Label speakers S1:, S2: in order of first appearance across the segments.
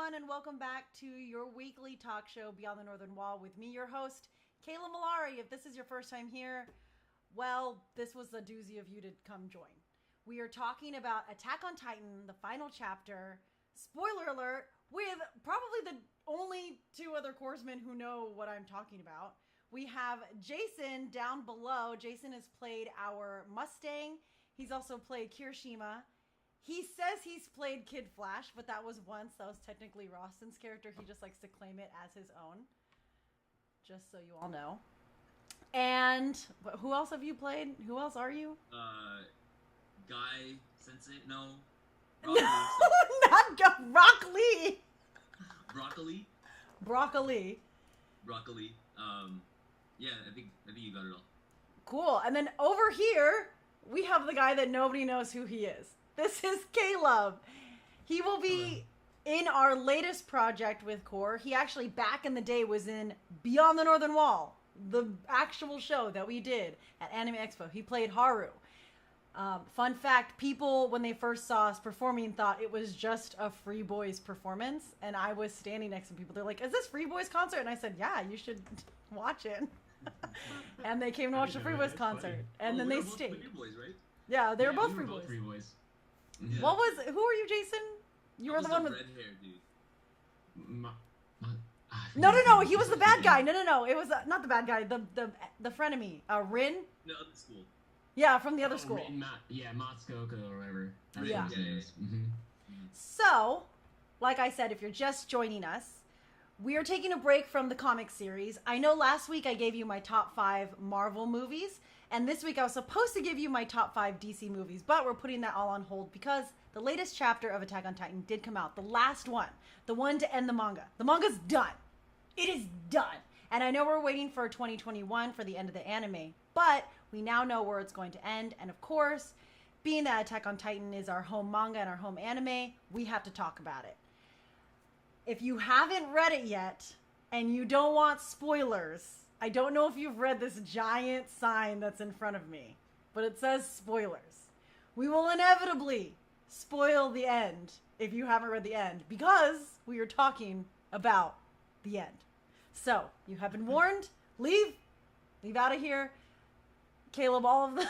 S1: everyone, and welcome back to your weekly talk show, Beyond the Northern Wall, with me, your host, Kayla Malari. If this is your first time here, well, this was a doozy of you to come join. We are talking about Attack on Titan, the final chapter. Spoiler alert, with probably the only two other corpsmen who know what I'm talking about. We have Jason down below. Jason has played our Mustang. He's also played Kirishima. He says he's played Kid Flash, but that was once. That was technically Roston's character. He just likes to claim it as his own. Just so you all know. And who else have you played? Who else are you?
S2: Guy Sensei? No.
S1: No, not Rock Lee.
S2: Broccoli?
S1: Broccoli.
S2: Broccoli. Yeah, I think you got it all.
S1: Cool. And then over here, we have the guy that nobody knows who he is. This is Caleb. He will be in our latest project with Core. He actually, back in the day, was in Beyond the Northern Wall, the actual show that we did at Anime Expo. He played Haru. Fun fact, people, when they first saw us performing, thought it was just a Free Boys performance. And I was standing next to people. They're like, is this Free Boys concert? And I said, yeah, you should watch it. And they came to watch the Free Boys concert. And then they stayed.
S2: Free Boys, right?
S1: Yeah, they were both
S3: we
S1: Free
S3: both
S1: Boys.
S3: Free Boys.
S2: Yeah.
S1: Who are you, Jason? You were the one with
S2: red hair, dude.
S1: No, he was the bad guy. No, it was not the bad guy, the frenemy, Rin.
S2: No, other school.
S1: Yeah, from the other school.
S3: Matsukoka or whatever.
S1: Yeah.
S3: Mm-hmm.
S1: So, like I said, if you're just joining us, we are taking a break from the comic series. I know last week I gave you my top 5 Marvel movies, and this week I was supposed to give you my top 5 DC movies, but we're putting that all on hold because the latest chapter of Attack on Titan did come out. The last one. The one to end the manga. The manga's done. It is done. And I know we're waiting for 2021 for the end of the anime, but we now know where it's going to end. And of course, being that Attack on Titan is our home manga and our home anime, we have to talk about it. If you haven't read it yet and you don't want spoilers, I don't know if you've read this giant sign that's in front of me, but it says spoilers. We will inevitably spoil the end if you haven't read the end because we are talking about the end. So, you have been warned. Leave out of here. Caleb, all of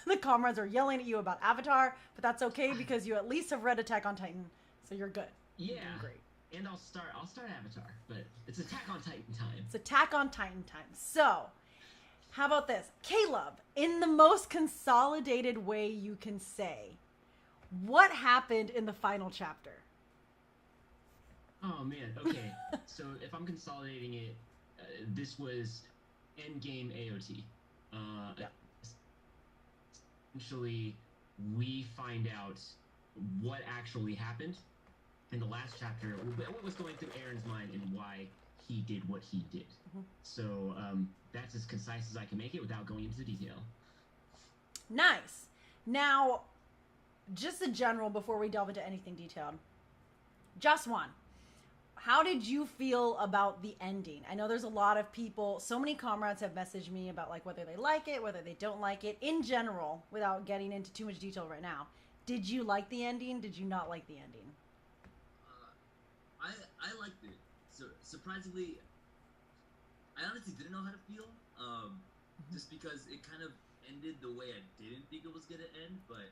S1: the comrades are yelling at you about Avatar, but that's okay because you at least have read Attack on Titan, so you're good.
S3: Yeah.
S1: You're doing great.
S3: And I'll start Avatar, but it's Attack on Titan time.
S1: It's Attack on Titan time. So, how about this? Caleb, in the most consolidated way you can say, what happened in the final chapter?
S3: Oh man, okay. So if I'm consolidating it, this was endgame AoT.
S1: Yeah.
S3: Essentially, we find out what actually happened in the last chapter, what was going through Eren's mind and why he did what he did.
S1: Mm-hmm.
S3: So that's as concise as I can make it without going into detail.
S1: Nice. Now, just a general before we delve into anything detailed. Just one. How did you feel about the ending? I know there's a lot of people, so many comrades have messaged me about like whether they like it, whether they don't like it. In general, without getting into too much detail right now, did you like the ending? Did you not like the ending?
S2: I liked it. So surprisingly, I honestly didn't know how to feel. Just because it kind of ended the way I didn't think it was gonna end, but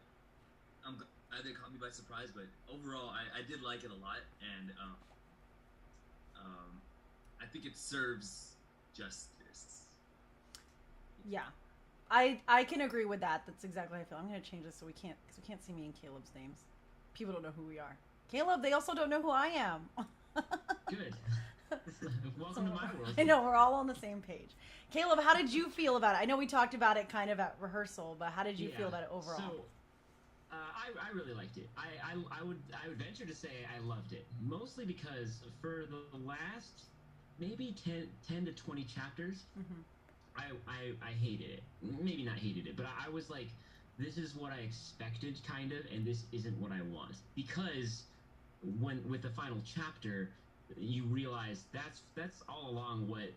S2: I'm glad it caught me by surprise. But overall, I did like it a lot, and I think it serves justice.
S1: Yeah, I can agree with that. That's exactly how I feel. I'm gonna change this so we can't see me and Caleb's names. People don't know who we are. Caleb, they also don't know who I am.
S3: Good. Welcome to my world.
S1: I know, we're all on the same page. Caleb, how did you feel about it? I know we talked about it kind of at rehearsal, but how did you feel about it overall?
S3: So, I really liked it. I would venture to say I loved it. Mostly because for the last maybe 10 to 20 chapters, I hated it. Maybe not hated it, but I was like, this is what I expected, kind of, and this isn't what I want. Because with the final chapter, you realize that's all along what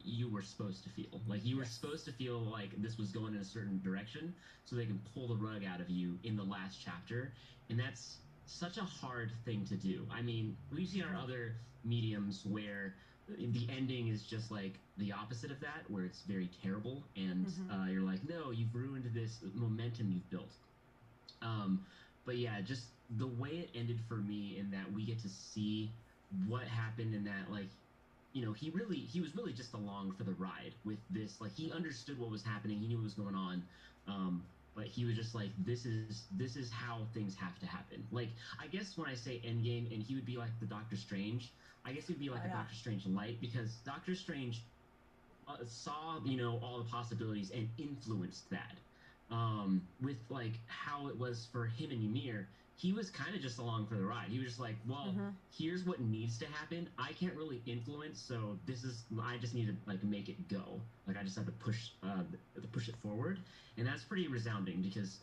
S3: you were supposed to feel. Like, you were supposed to feel like this was going in a certain direction, so they can pull the rug out of you in the last chapter. And that's such a hard thing to do. I mean, we've seen our other mediums where the ending is just like the opposite of that, where it's very terrible, and you're like, no, you've ruined this momentum you've built. But yeah, just the way it ended for me, in that we get to see what happened, in that, like, you know, he was really just along for the ride with this. Like, he understood what was happening, he knew what was going on, but he was just like, this is how things have to happen. Like, I guess when I say Endgame, and he would be like the Doctor Strange, I guess he'd be like a Doctor Strange light, because Doctor Strange saw, you know, all the possibilities and influenced that. With like how it was for him and Ymir, he was kind of just along for the ride. He was just like, well, here's what needs to happen. I can't really influence, so I just need to like make it go. Like, I just have to push it forward, and that's pretty resounding, because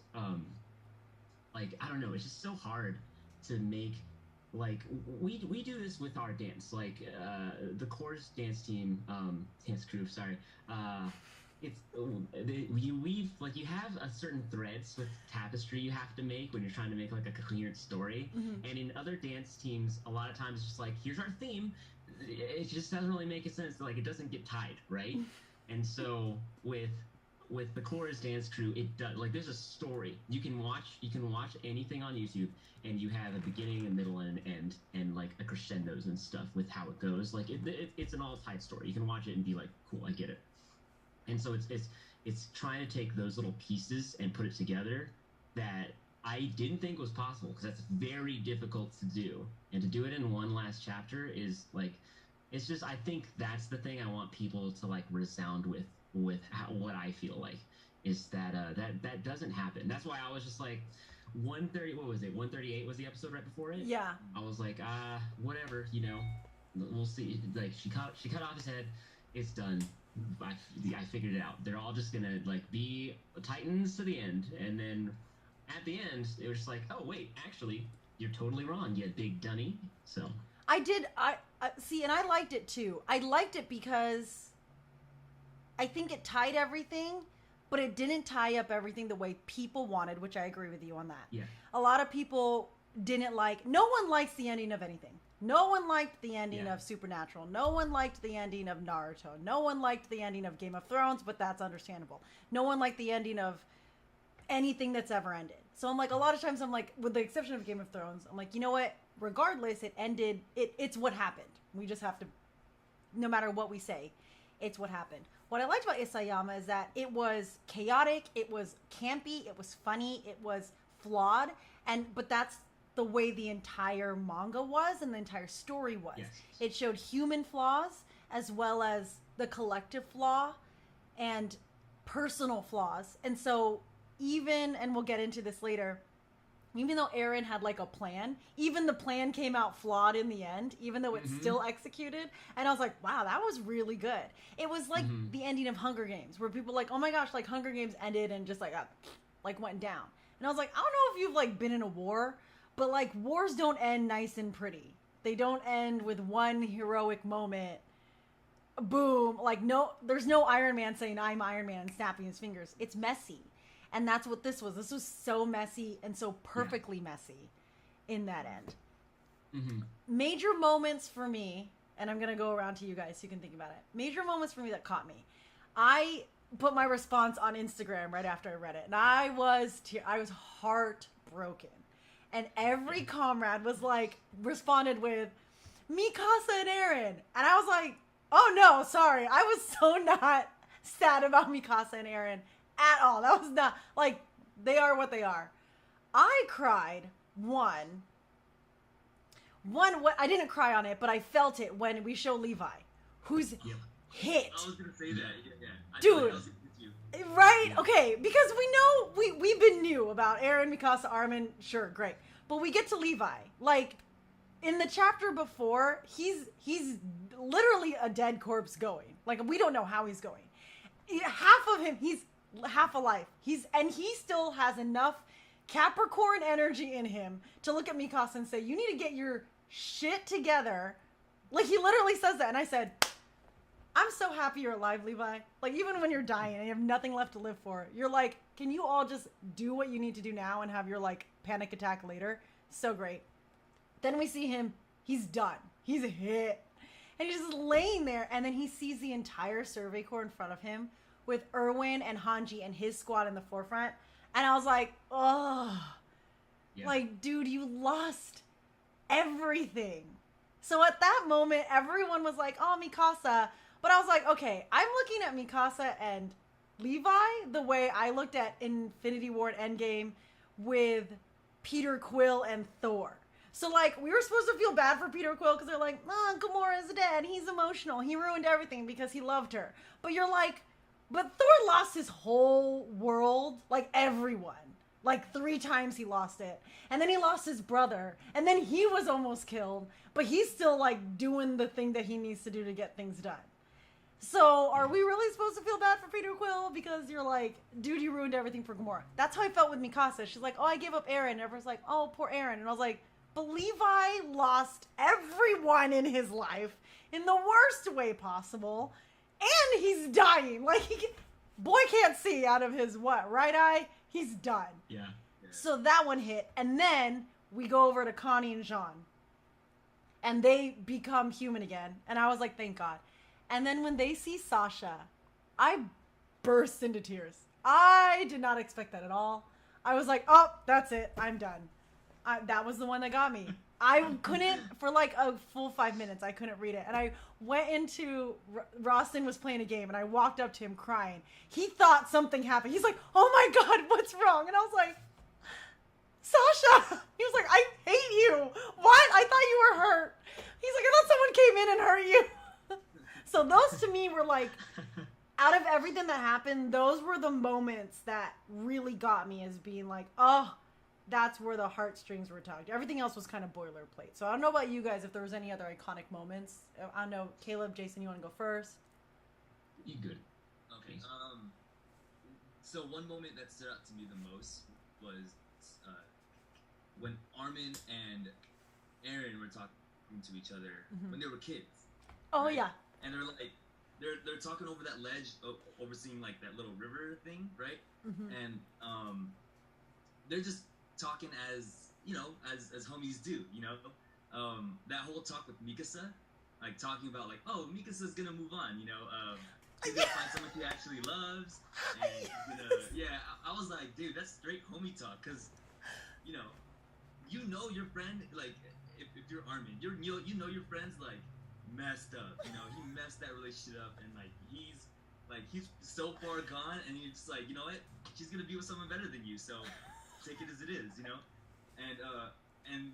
S3: like, I don't know, it's just so hard to make. Like, we do this with our dance, like the chorus dance team, dance crew, sorry. It's you weave, like, you have a certain threads with tapestry you have to make when you're trying to make like a coherent story. And in other dance teams, a lot of times it's just like, here's our theme, it just doesn't really make a sense, like, it doesn't get tied, right? And so with the chorus dance crew, it does, like, there's a story. You can watch anything on YouTube, and you have a beginning, a middle, and an end, and like a crescendos and stuff with how it goes. Like, it's an all tight story. You can watch it and be like, cool, I get it. And so it's trying to take those little pieces and put it together that I didn't think was possible, because that's very difficult to do. And to do it in one last chapter is like, it's just, I think that's the thing I want people to like resound with what I feel like, is that that doesn't happen. That's why I was just like, 130, what was it? 138 was the episode right before it?
S1: Yeah.
S3: I was like, whatever, you know, we'll see. Like, she cut off his head. It's done. I figured it out. They're all just gonna like be Titans to the end, and then at the end it was just like, oh wait, actually you're totally wrong, you big dunny. So
S1: I see, and I liked it too. I liked it because I think it tied everything, but it didn't tie up everything the way people wanted, which I agree with you on that.
S3: Yeah.
S1: A lot of people didn't like. No one likes the ending of anything. No one liked the ending of Supernatural. No one liked the ending of Naruto. No one liked the ending of Game of Thrones, but that's understandable. No one liked the ending of anything that's ever ended. So I'm like, a lot of times I'm like, with the exception of Game of Thrones, I'm like, you know what? Regardless, it ended. It's what happened. We just have to, no matter what we say, it's what happened. What I liked about Isayama is that it was chaotic, it was campy, it was funny, it was flawed, but that's the way the entire manga was and the entire story was.
S3: Yes.
S1: It showed human flaws as well as the collective flaw and personal flaws. And so and we'll get into this later, even though Eren had like a plan, even the plan came out flawed in the end, even though it's still executed. And I was like, wow, that was really good. It was like the ending of Hunger Games, where people like, oh my gosh, like Hunger Games ended and just like went down. And I was like, I don't know if you've like been in a war, but like wars don't end nice and pretty. They don't end with one heroic moment. Boom. Like, no, there's no Iron Man saying I'm Iron Man and snapping his fingers. It's messy. And that's what this was. This was so messy and so perfectly messy in that end. Major moments for me, and I'm going to go around to you guys so you can think about it. Major moments for me that caught me. I put my response on Instagram right after I read it, and I was heartbroken. And every comrade was like, responded with, Mikasa and Eren. And I was like, oh no, sorry. I was so not sad about Mikasa and Eren at all. That was not, like, they are what they are. I cried, I didn't cry on it, but I felt it when we show Levi, who's hit.
S2: I was going to say that, yeah.
S1: Dude. Right? Okay, because we know, we've been new about Eren, Mikasa, Armin, sure, great. But we get to Levi. Like, in the chapter before, he's literally a dead corpse going. Like, we don't know how he's going. Half of him, he's half alive. He still has enough Capricorn energy in him to look at Mikasa and say, you need to get your shit together. Like, he literally says that. And I said, I'm so happy you're alive, Levi. Like, even when you're dying and you have nothing left to live for, you're like, can you all just do what you need to do now and have your, like, panic attack later? So great. Then we see him. He's done. He's hit. And he's just laying there. And then he sees the entire Survey Corps in front of him with Erwin and Hanji and his squad in the forefront. And I was like, oh. Yeah. Like, dude, you lost everything. So at that moment, everyone was like, oh, Mikasa. But I was like, okay, I'm looking at Mikasa and Levi the way I looked at Infinity War and Endgame with Peter Quill and Thor. So, like, we were supposed to feel bad for Peter Quill because they're like, oh, Gamora's dead. He's emotional. He ruined everything because he loved her. But you're like, but Thor lost his whole world, like everyone. Like 3 times he lost it. And then he lost his brother. And then he was almost killed. But he's still, like, doing the thing that he needs to do to get things done. So are we really supposed to feel bad for Peter Quill? Because you're like, dude, you ruined everything for Gamora. That's how I felt with Mikasa. She's like, oh, I gave up Eren. And everyone's like, oh, poor Eren. And I was like, but Levi lost everyone in his life in the worst way possible. And he's dying. Like, boy can't see out of his right eye. He's done.
S3: Yeah.
S1: So that one hit. And then we go over to Connie and Jean. And they become human again. And I was like, thank God. And then when they see Sasha, I burst into tears. I did not expect that at all. I was like, oh, that's it. I'm done. That was the one that got me. I couldn't, for like a full 5 minutes, I couldn't read it. And I went into, Rostin was playing a game, and I walked up to him crying. He thought something happened. He's like, oh my God, what's wrong? And I was like, Sasha! He was like, I hate you. What? I thought you were hurt. He's like, I thought someone came in and hurt you. So those to me were like, out of everything that happened, those were the moments that really got me as being like, oh, that's where the heartstrings were tugged. Everything else was kind of boilerplate. So I don't know about you guys if there was any other iconic moments. I don't know, Caleb, Jason, you want to go first?
S3: You good.
S2: Okay. So one moment that stood out to me the most was when Armin and Eren were talking to each other when they were kids.
S1: Oh,
S2: right?
S1: yeah.
S2: And they're like, they're talking over that ledge, overseeing like that little river thing, right? And they're just talking as, you know, as homies do, you know. That whole talk with Mikasa, like talking about like, oh, Mikasa's gonna move on, you know. She's gonna find someone she actually loves, and she's gonna, yeah. I was like, dude, that's straight homie talk, cause, you know your friend, like if you're Armin, you know your friend's like messed up, you know, he messed that relationship up, and like he's so far gone, and you're just like, you know what, she's gonna be with someone better than you, so take it as it is, you know. And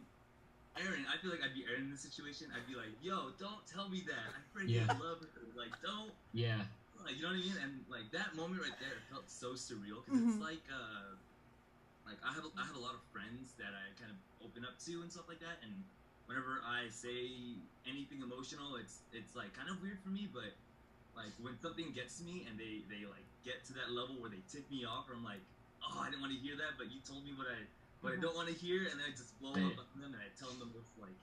S2: Eren, I feel like I'd be Eren in this situation. I'd be like, yo, don't tell me that, I freaking love her, like, don't, like, you know what I mean. And like that moment right there felt so surreal, because it's like I have a lot of friends that I kind of open up to and stuff like that, and whenever I say anything emotional, it's like kind of weird for me, but like when something gets to me and they like get to that level where they tip me off, or I'm like, oh, I didn't want to hear that, but you told me what I don't want to hear, and then I just blow up on them and I tell them the most like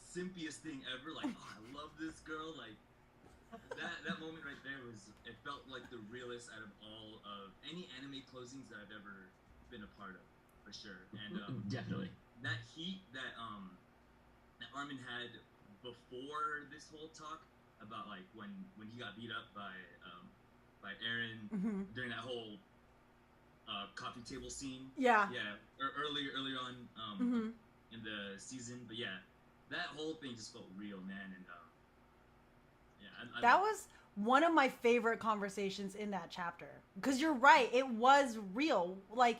S2: simpiest thing ever, like, oh, I love this girl, like that moment right there it felt like the realest out of all of any anime closings that I've ever been a part of, for sure. And
S3: definitely
S2: that heat that Armin had before this whole talk about like when he got beat up by Eren during that whole coffee table scene.
S1: Yeah.
S2: Earlier on in the season, but yeah, that whole thing just felt real, man. And
S1: that was one of my favorite conversations in that chapter, because you're right, it was real. Like,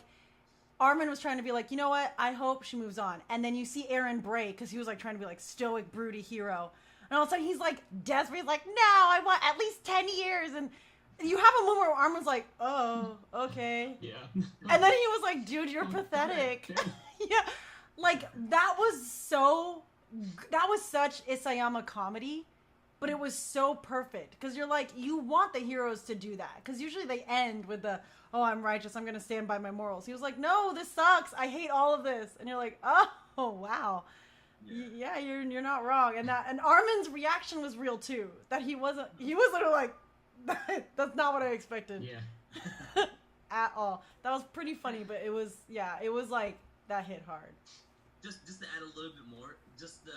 S1: Armin was trying to be like, you know what, I hope she moves on. And then you see Eren break, because he was like trying to be like stoic, broody hero. And all of a sudden he's like desperate. He's like, no, I want at least 10 years. And you have a moment where Armin's like, oh, okay.
S3: Yeah.
S1: And then he was like, dude, you're pathetic. Yeah. Like, that was such Isayama comedy, but it was so perfect. Because you're like, you want the heroes to do that. Because usually they end with the, oh, I'm righteous, I'm going to stand by my morals. He was like, no, this sucks. I hate all of this. And you're like, oh, wow. Yeah, you're not wrong. And Armin's reaction was real too. That he was literally like, that's not what I expected.
S3: Yeah.
S1: At all. That was pretty funny, but it was like, That hit hard.
S2: Just to add a little bit more, just the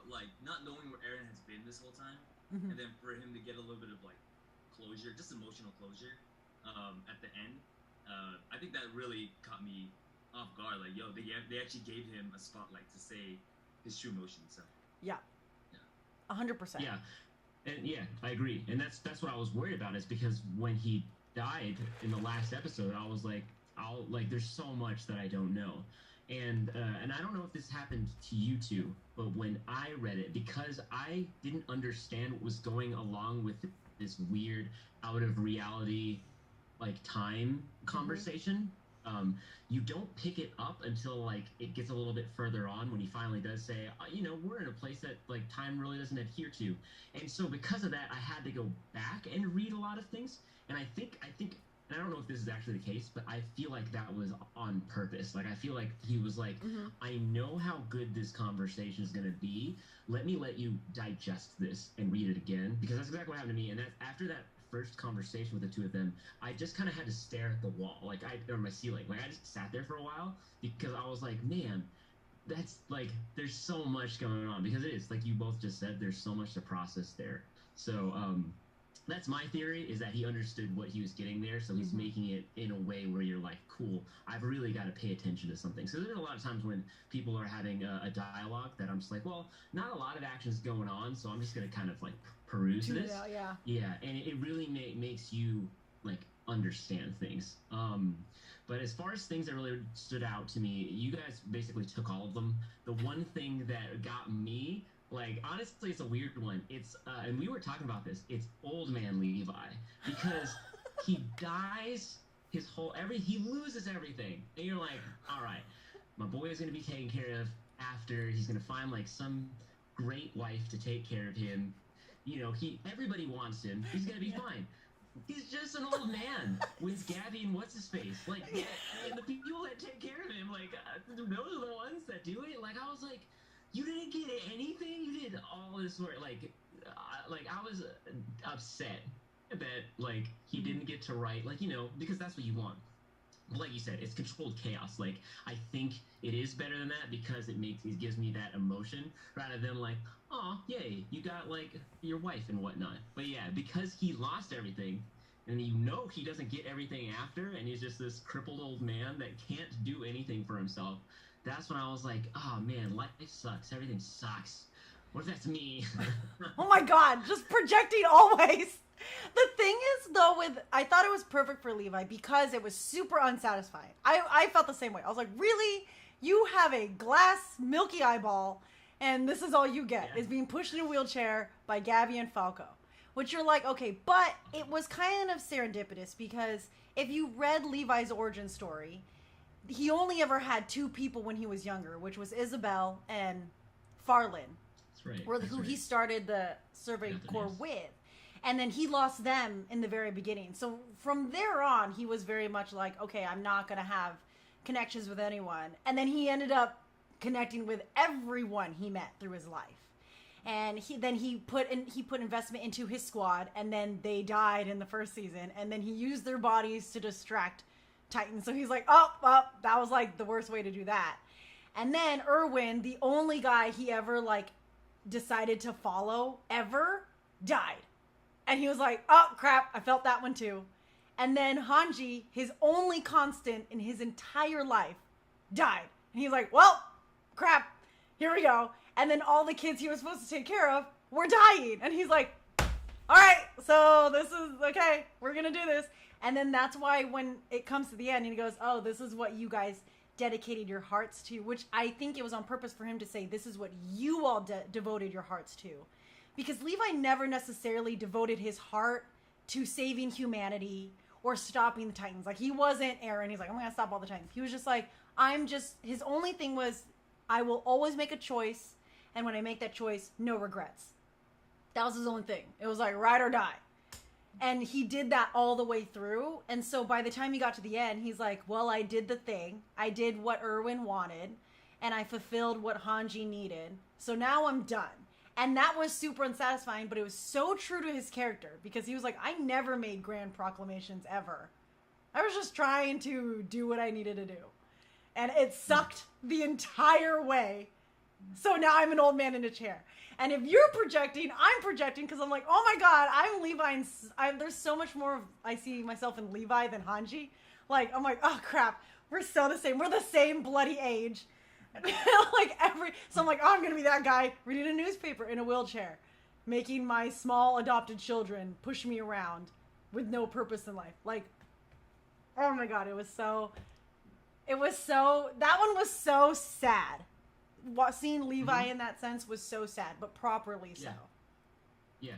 S2: like not knowing where Eren has been this whole time,
S1: Mm-hmm.
S2: and then for him to get a little bit of like closure, just emotional closure, at the end. I think that really caught me off guard. Like, yo, they actually gave him a spotlight to say his true emotions. So.
S1: Yeah. 100%.
S3: Yeah, and yeah, I agree, and that's what I was worried about. Is because when he died in the last episode, I was like, there's so much that I don't know, and I don't know if this happened to you two, but when I read it, because I didn't understand what was going along with this weird out of reality like time conversation. You don't pick it up until like it gets a little bit further on when he finally does say, we're in a place that like time really doesn't adhere to, and so because of that, I had to go back and read a lot of things, and I think, and I don't know if this is actually the case, but I feel like that was on purpose. Like I feel like he was like, I know how good this conversation is gonna be. Let you digest this and read it again, because that's exactly what happened to me. And that after that first conversation with the two of them, I just kind of had to stare at the wall, or my ceiling. Like I just sat there for a while because I was like, man, that's like, there's so much going on, because it is like you both just said, there's so much to process there. So that's my theory, is that he understood what he was getting there, so he's making it in a way where you're like, cool, I've really got to pay attention to something. So there's a lot of times when people are having a dialogue that I'm just like, well, not a lot of action's going on, so I'm just going to kind of like peruse this. Yeah, and it really makes you like understand things. But as far as things that really stood out to me, you guys basically took all of them. The one thing that got me, like, honestly, it's a weird one. It's, and we were talking about this, it's Old Man Levi. Because he dies he loses everything. And you're like, all right, my boy is going to be taken care of after. He's going to find, like, some great wife to take care of him. Everybody wants him. He's going to be fine. He's just an old man with Gabby and what's-his-face. Like, and the people that take care of him, like, those are the ones that do it. Like, I was like, you didn't get anything. You did all this work. Like I was upset that like he didn't get to write, like, because that's what you want. But like you said, it's controlled chaos. Like I think it is better than that, because it gives me that emotion rather than like, oh yay, you got like your wife and whatnot. But yeah, because he lost everything, and he doesn't get everything after, and he's just this crippled old man that can't do anything for himself. That's when I was like, oh man, life sucks. Everything sucks. What if that's me?
S1: Oh my god, just projecting always. The thing is, though, I thought it was perfect for Levi because it was super unsatisfying. I felt the same way. I was like, really? You have a glass milky eyeball, and this is all you get, is being pushed in a wheelchair by Gabby and Falco. Which you're like, okay, but it was kind of serendipitous, because if you read Levi's origin story, he only ever had two people when he was younger, which was Isabel and Farlin.
S3: That's right.
S1: Who he started the Survey Corps with. And then he lost them in the very beginning. So from there on, he was very much like, okay, I'm not going to have connections with anyone. And then he ended up connecting with everyone he met through his life. And he put investment into his squad, and then they died in the first season. And then he used their bodies to distract Titan. So he's like, oh, that was like the worst way to do that. And then Erwin, the only guy he ever like decided to follow ever, died. And he was like, oh crap, I felt that one too. And then Hanji, his only constant in his entire life, died. And he's like, well, crap, here we go. And then all the kids he was supposed to take care of were dying. And he's like, all right, so this is okay, we're gonna do this. And then that's why when it comes to the end, he goes, oh, this is what you guys dedicated your hearts to, which I think it was on purpose for him to say, this is what you all devoted your hearts to. Because Levi never necessarily devoted his heart to saving humanity or stopping the Titans. Like, he wasn't Eren. He's like, I'm going to stop all the Titans. He was just like, his only thing was, I will always make a choice. And when I make that choice, no regrets. That was his only thing. It was like, ride or die. And he did that all the way through. And so by the time he got to the end, he's like, well, I did the thing. I did what Erwin wanted. And I fulfilled what Hanji needed. So now I'm done. And that was super unsatisfying, but it was so true to his character. Because he was like, I never made grand proclamations ever. I was just trying to do what I needed to do. and it sucked the entire way. So now I'm an old man in a chair. And if you're projecting, I'm projecting because I'm like, oh my god, I'm Levi. And there's so much more. I see myself in Levi than Hanji. Like, I'm like, oh crap, we're so the same. We're the same bloody age. So I'm like, oh, I'm gonna be that guy reading a newspaper in a wheelchair, making my small adopted children push me around with no purpose in life. Like, oh my god, that one was so sad. Seeing Levi in that sense was so sad, but properly so.
S3: Yeah.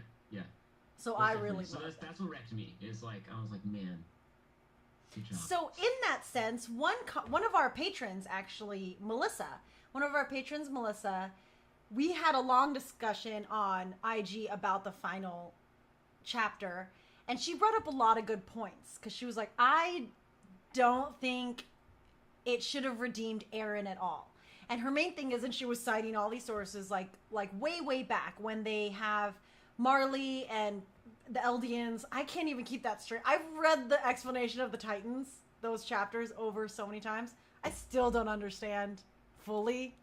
S1: So
S3: Most
S1: I
S3: definitely.
S1: really
S3: So
S1: loved it.
S3: that's what wrecked me. Is like I was like, man, good job.
S1: So in that sense, one of our patrons, actually, Melissa, we had a long discussion on IG about the final chapter, and she brought up a lot of good points because she was like, I don't think it should have redeemed Eren at all. And her main thing is, and she was citing all these sources, like way back when they have Marley and the Eldians. I can't even keep that straight. I've read the explanation of the Titans, those chapters, over so many times. I still don't understand fully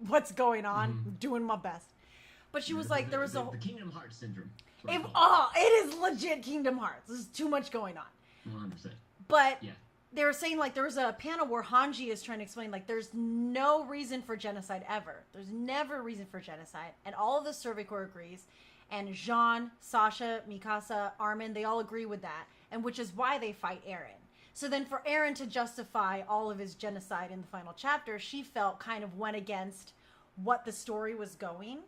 S1: what's going on. I'm doing my best. But she was like, there was
S3: the Kingdom Hearts syndrome.
S1: It is legit Kingdom Hearts. There's too much going on.
S3: 100%.
S1: But
S3: yeah.
S1: They were saying, like, there was a panel where Hanji is trying to explain, like, there's no reason for genocide ever. There's never a reason for genocide. And all of the Survey Corps agrees. And Jean, Sasha, Mikasa, Armin, they all agree with that. And which is why they fight Eren. So then for Eren to justify all of his genocide in the final chapter, she felt kind of went against what the story was going.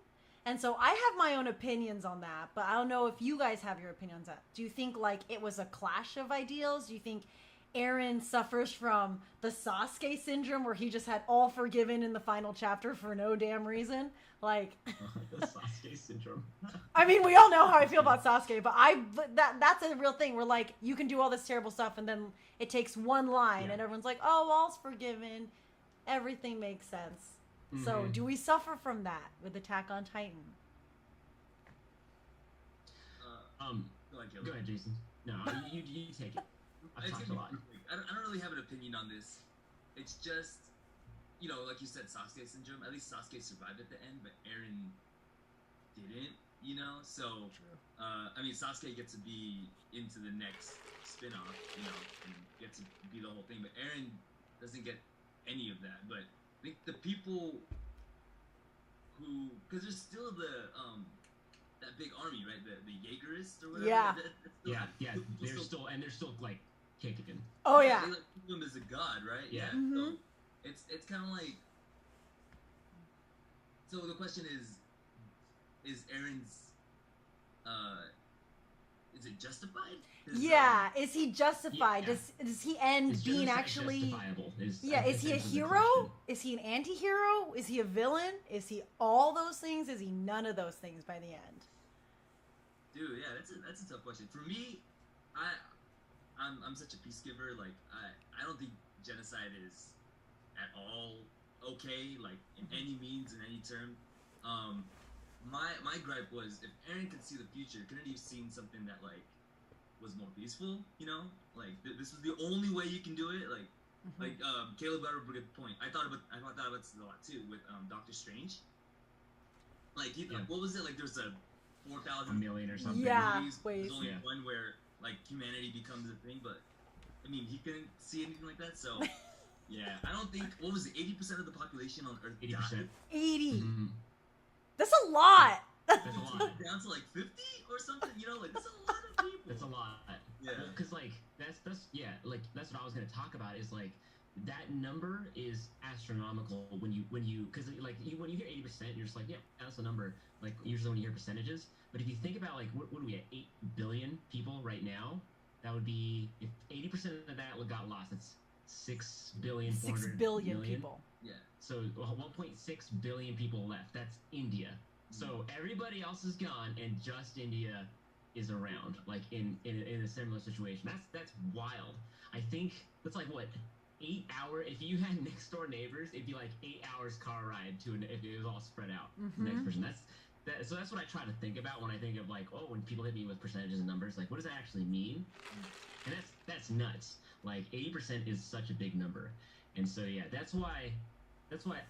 S1: And so I have my own opinions on that. But I don't know if you guys have your opinions on that. Do you think, like, it was a clash of ideals? Do you think Eren suffers from the Sasuke syndrome where he just had all forgiven in the final chapter for no damn reason? Like,
S3: the Sasuke syndrome.
S1: I mean, we all know how I feel about Sasuke, but that's a real thing where, like, you can do all this terrible stuff and then it takes one line and everyone's like, oh, all's forgiven. Everything makes sense. Mm-hmm. So do we suffer from that with Attack on Titan?
S3: Go ahead, Jason. No, you take it. I've talked a lot.
S2: I don't really have an opinion on this. It's just, you know, like you said, Sasuke syndrome. At least Sasuke survived at the end, but Eren didn't, you know? So, I mean, Sasuke gets to be into the next spin-off, you know, and gets to be the whole thing, but Eren doesn't get any of that. But I think the people who, because there's still that big army, right? The Jaegerists or whatever.
S1: Yeah.
S3: They're still like kicking.
S1: Oh yeah.
S2: They like think him as a god, right?
S3: Yeah.
S1: Mm-hmm.
S2: So it's kind of like. So the question is Eren's, is it justified?
S1: Is he justified?
S3: Yeah.
S1: Does he end
S3: Is
S1: being
S3: genocide
S1: actually?
S3: justifiable?
S1: Is he a hero? Is he an anti-hero? Is he a villain? Is he all those things? Is he none of those things by the end?
S2: Dude, yeah, that's a tough question. For me, I'm such a peace giver. Like I don't think genocide is at all okay. Like in any means, in any term. My gripe was if Eren could see the future, couldn't he have seen something that like was more peaceful? You know, like this was the only way you can do it. Like Caleb got a good point. I thought about this a lot too with Doctor Strange. Like what was it? Like there's a 4,000
S3: million or something.
S1: Yeah,
S2: movies. There's only one where like humanity becomes a thing, but I mean he couldn't see anything like that. So yeah, I don't think what was it? 80% of the population on Earth
S3: 80%.
S1: 80.
S3: Mm-hmm.
S1: That's a lot.
S3: That's a lot.
S2: Down to like 50 or something. You know, like that's a lot of people.
S3: That's a lot.
S2: Yeah.
S3: Because like that's like that's what I was gonna talk about is like that number is astronomical when you because like when you hear 80% you're just like that's a number like usually when you hear percentages, but if you think about like what are we at 8 billion people right now, that would be if 80% of that got lost, it's 6 billion
S1: 6 billion people.
S2: Yeah.
S3: So 1.6 billion people left. That's India. So everybody else is gone and just India is around, like in a similar situation. That's wild. I think that's like what 8 hour. If you had next door neighbors, it'd be like 8 hours car ride if it was all spread out.
S1: Mm-hmm.
S3: The next person. So that's what I try to think about when I think of like when people hit me with percentages and numbers. Like what does that actually mean? And that's nuts. Like 80% is such a big number. And so yeah, that's why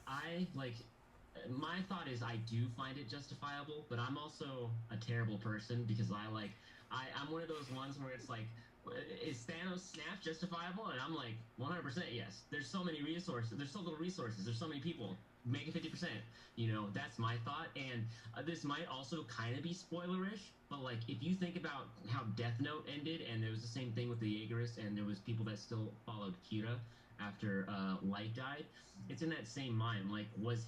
S3: I like. My thought is I do find it justifiable, but I'm also a terrible person because I'm one of those ones where it's like, is Thanos snap justifiable? And I'm like 100% yes. There's so many resources. There's so little resources. There's so many people. Make it 50%. That's my thought. And this might also kind of be spoilerish, but like if you think about how Death Note ended, and there was the same thing with the Jaegerists, and there was people that still followed Kira after Light died. It's in that same mind. Like, it's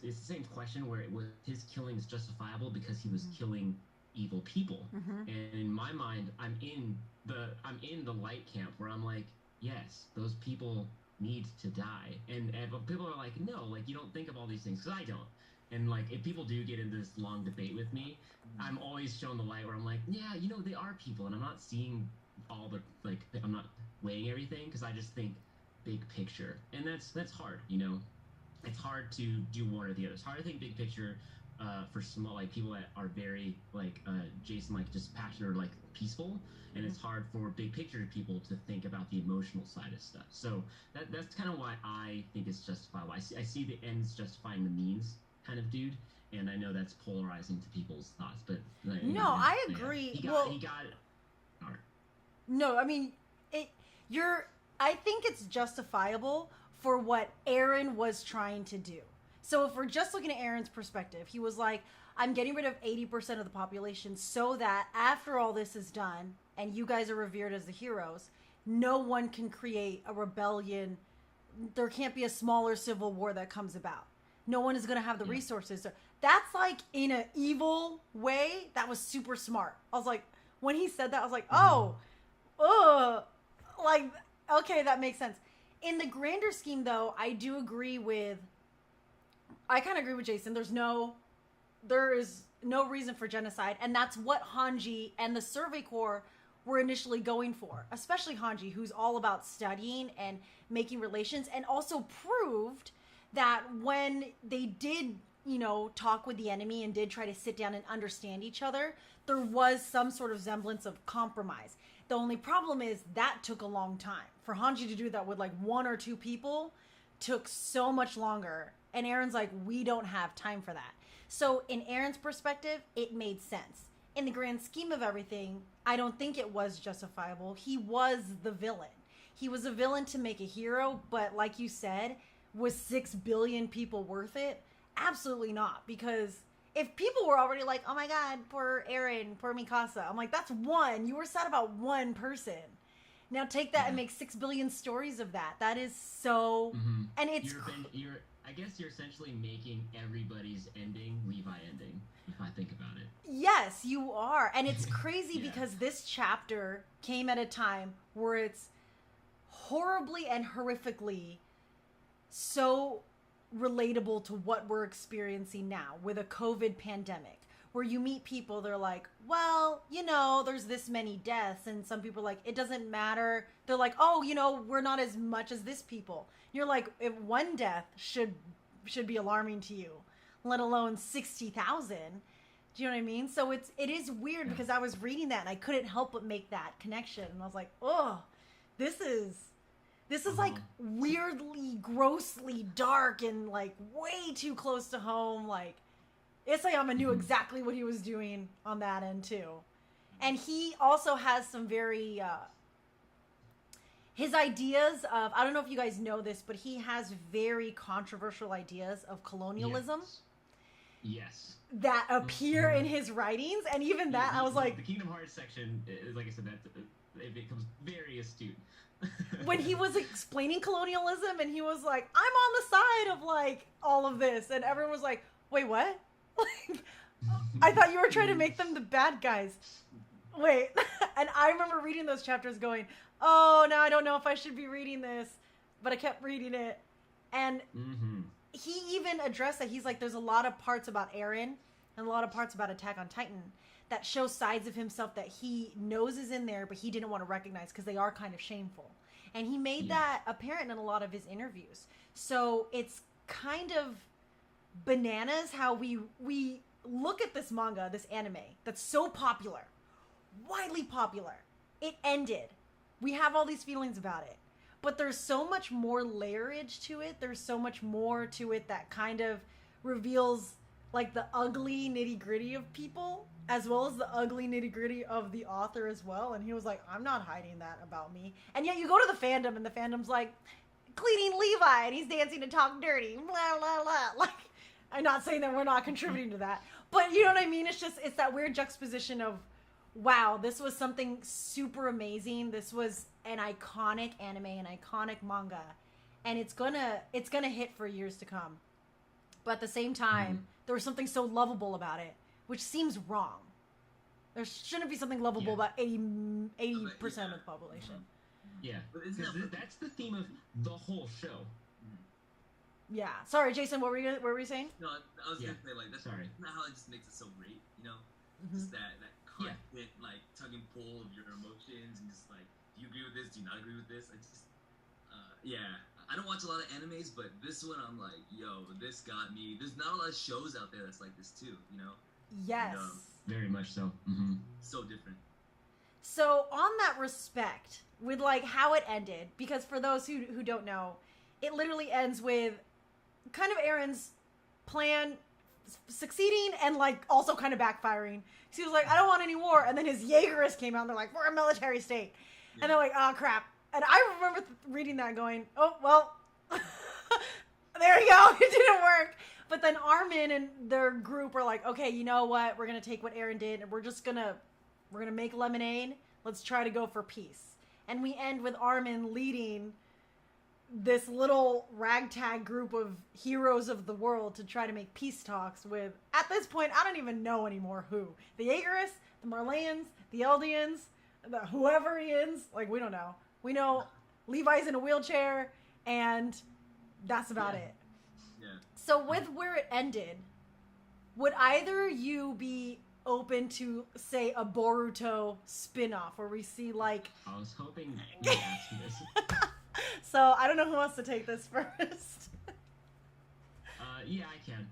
S3: the same question where it was his killings justifiable because he was killing evil people. And in my mind, I'm in the Light camp where I'm like, yes, those people need to die. And people are like, no, like you don't think of all these things, because I don't. And like if people do get into this long debate with me, I'm always shown the light where I'm like, yeah, they are people, and I'm not seeing all the I'm not weighing everything, because I just think big picture, and that's hard. It's hard to do one or the other. It's hard to think big picture for small, like people that are very like Jason, like just passionate or like peaceful, and it's hard for big picture people to think about the emotional side of stuff. So that's kind of why I think it's justifiable. I see the ends justifying the means kind of dude, and I know that's polarizing to people's thoughts, but
S1: I agree.
S3: He got it. All right.
S1: No, I mean I think it's justifiable for what Eren was trying to do. So if we're just looking at Eren's perspective, he was like, I'm getting rid of 80% of the population so that after all this is done and you guys are revered as the heroes, no one can create a rebellion. There can't be a smaller civil war that comes about. No one is going to have the resources. So that's like, in an evil way, that was super smart. I was like, when he said that, I was like, like, okay, that makes sense. In the grander scheme, though, I kind of agree with Jason. There is no reason for genocide, and that's what Hanji and the Survey Corps were initially going for, especially Hanji, who's all about studying and making relations, and also proved that when they did, talk with the enemy and did try to sit down and understand each other, there was some sort of semblance of compromise. The only problem is that took a long time. For Hanji to do that with like one or two people took so much longer. And Eren's like, we don't have time for that. So in Eren's perspective, it made sense. In the grand scheme of everything, I don't think it was justifiable. He was the villain. He was a villain to make a hero, but like you said, was 6 billion people worth it? Absolutely not, because if people were already like, oh my god, poor Eren, poor Mikasa, I'm like, that's one. You were sad about one person. Now take that and make 6 billion stories of that. That is so... And it's...
S3: I guess you're essentially making everybody's ending Levi ending, if I think about it.
S1: Yes, you are. And it's crazy because this chapter came at a time where it's horribly and horrifically so relatable to what we're experiencing now with a COVID pandemic, where you meet people, they're like, well, there's this many deaths, and some people are like, it doesn't matter. They're like, oh, we're not as much as this people. You're like, if one death should be alarming to you, let alone 60,000. Do you know what I mean? So it is weird, because I was reading that and I couldn't help but make that connection, and I was like, oh, this is like weirdly, grossly dark and like way too close to home. Like, Isayama knew exactly what he was doing on that end too. And he also has some very, his ideas of, I don't know if you guys know this, but he has very controversial ideas of colonialism.
S3: Yes.
S1: That appear in his writings. And even that, I was like...
S3: The Kingdom Hearts section, like I said, it becomes very astute.
S1: When he was explaining colonialism, and he was like, I'm on the side of like all of this, and everyone was like, wait, what? Like, I thought you were trying to make them the bad guys. Wait. And I remember reading those chapters going, oh, now I don't know if I should be reading this, but I kept reading it. And he even addressed that. He's like, there's a lot of parts about Eren and a lot of parts about Attack on Titan that show sides of himself that he knows is in there, but he didn't want to recognize because they are kind of shameful. And he made that apparent in a lot of his interviews. So it's kind of bananas how we look at this manga, this anime, that's so popular, widely popular. It ended. We have all these feelings about it. but there's so much more layerage to it. There's so much more to it that kind of reveals like the ugly nitty gritty of people, as well as the ugly nitty gritty of the author as well. And he was like, I'm not hiding that about me. And yet you go to the fandom and the fandom's like, cleaning Levi and he's dancing and talking dirty, blah, blah, blah. Like, I'm not saying that we're not contributing to that, but you know what I mean? It's that weird juxtaposition of, wow, this was something super amazing. This was an iconic anime, an iconic manga, and it's gonna hit for years to come. But at the same time, there was something so lovable about it, which seems wrong. There shouldn't be something lovable about 80% of the population.
S3: Yeah, because that's the theme of the whole show.
S1: Yeah. Sorry, Jason, what were you saying?
S2: No, I was gonna say, like, that's not how it just makes it so great, you know? Just that constant, like, tug and pull of your emotions, and just like, do you agree with this? Do you not agree with this? I just, I don't watch a lot of animes, but this one I'm like, yo, this got me. There's not a lot of shows out there that's like this too, you know?
S1: Yes.
S2: And,
S3: very much so.
S2: So different.
S1: So on that respect, with like how it ended, because for those who don't know, it literally ends with kind of Eren's plan succeeding and like also kind of backfiring. So he was like, I don't want any war, and then his Jaegerists came out and they're like, we're a military state. And they're like, oh crap. And I remember reading that going, oh well, there you go, it didn't work. But then Armin and their group are like, okay, you know what, we're gonna take what Eren did and we're gonna make lemonade. Let's try to go for peace. And we end with Armin leading this little ragtag group of heroes of the world to try to make peace talks with, at this point, I don't even know anymore who. The Jaegerists, the Marleyans, the Eldians, whoever he is, like, we don't know. We know Levi's in a wheelchair, and that's about it.
S2: Yeah.
S1: So with where it ended, would either you be open to, say, a Boruto spin-off where we see, like...
S3: I was hoping you'd ask me this.
S1: So, I don't know who wants to take this first.
S3: Yeah, I can.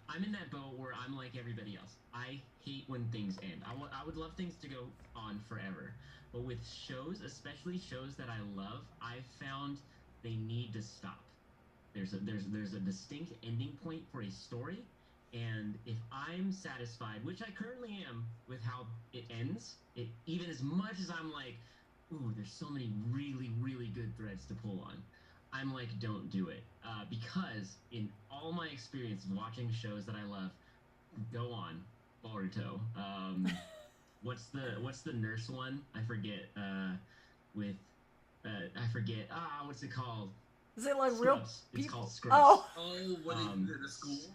S3: I'm in that boat where I'm like everybody else. I hate when things end. I would love things to go on forever. But with shows, especially shows that I love, I've found they need to stop. There's a distinct ending point for a story, and if I'm satisfied, which I currently am with how it ends, even as much as I'm like, ooh, there's so many really, really good threads to pull on, I'm like, don't do it. Because in all my experience of watching shows that I love, go on, Boruto. What's the nurse one? I forget. What's it called?
S1: Is it like
S3: Scrubs.
S1: real
S3: It's
S1: people?
S3: called Scrubs.
S2: Oh, what is it, the school?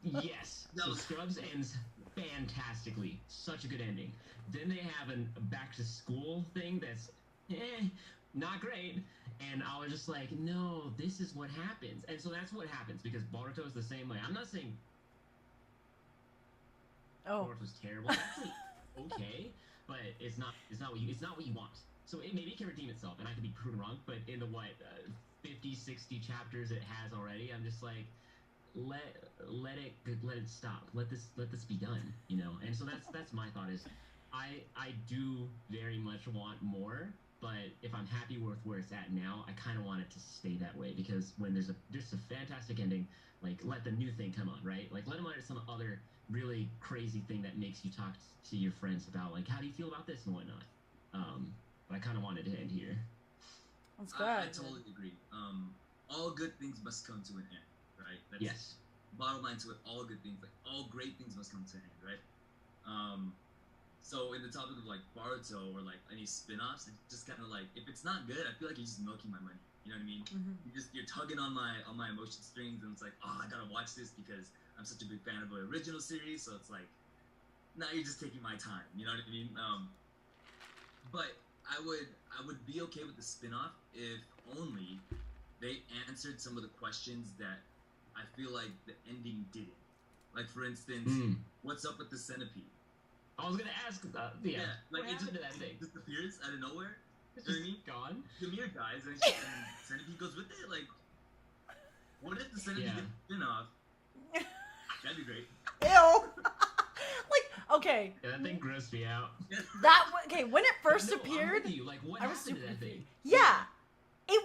S3: Yes. So Scrubs ends fantastically. Such a good ending. Then they have a back to school thing that's not great. And I was just like, no, this is what happens. And so that's what happens, because Boruto is the same way. I'm not saying Boruto's terrible. It's actually okay, but it's not what you want. So maybe it can redeem itself, and I could be proven wrong, but in the 50, 60 chapters it has already, I'm just like, let it stop. Let this be done, you know? And so that's my thought is, I do very much want more, but if I'm happy with where it's at now, I kind of want it to stay that way, because when there's a fantastic ending, like, let the new thing come on, right? Like, let them let some other really crazy thing that makes you talk to your friends about, like, how do you feel about this and whatnot. But I kind of wanted to end here.
S1: That's good.
S2: I totally agree. All good things must come to an end, right? That's
S3: yes.
S2: Bottom line to it, all good things, like, all great things must come to an end, right? So in the topic of, like, Boruto or, like, any spin-offs, it's just kind of like, if it's not good, I feel like you're just milking my money. You know what I mean? Mm-hmm. You're tugging on my emotion strings, and it's like, oh, I gotta watch this because I'm such a big fan of the original series. So it's like, now you're just taking my time. You know what I mean? But I would be okay with the spin-off if only they answered some of the questions that I feel like the ending didn't. Like, for instance, what's up with the centipede?
S3: I was gonna ask.
S2: Like, it just disappears out of nowhere. You know what I mean?
S3: Gone.
S2: Ymir dies, and centipede goes with it. Like, what if the centipede gets a spin-off? That'd be great.
S1: Ew. Like, Okay.
S3: Yeah, that thing grossed me out.
S1: Okay, when it first
S3: No, I'm
S1: appeared,
S3: with you. Like, what
S1: I was
S3: happened to
S1: super
S3: that thing?
S1: yeah. It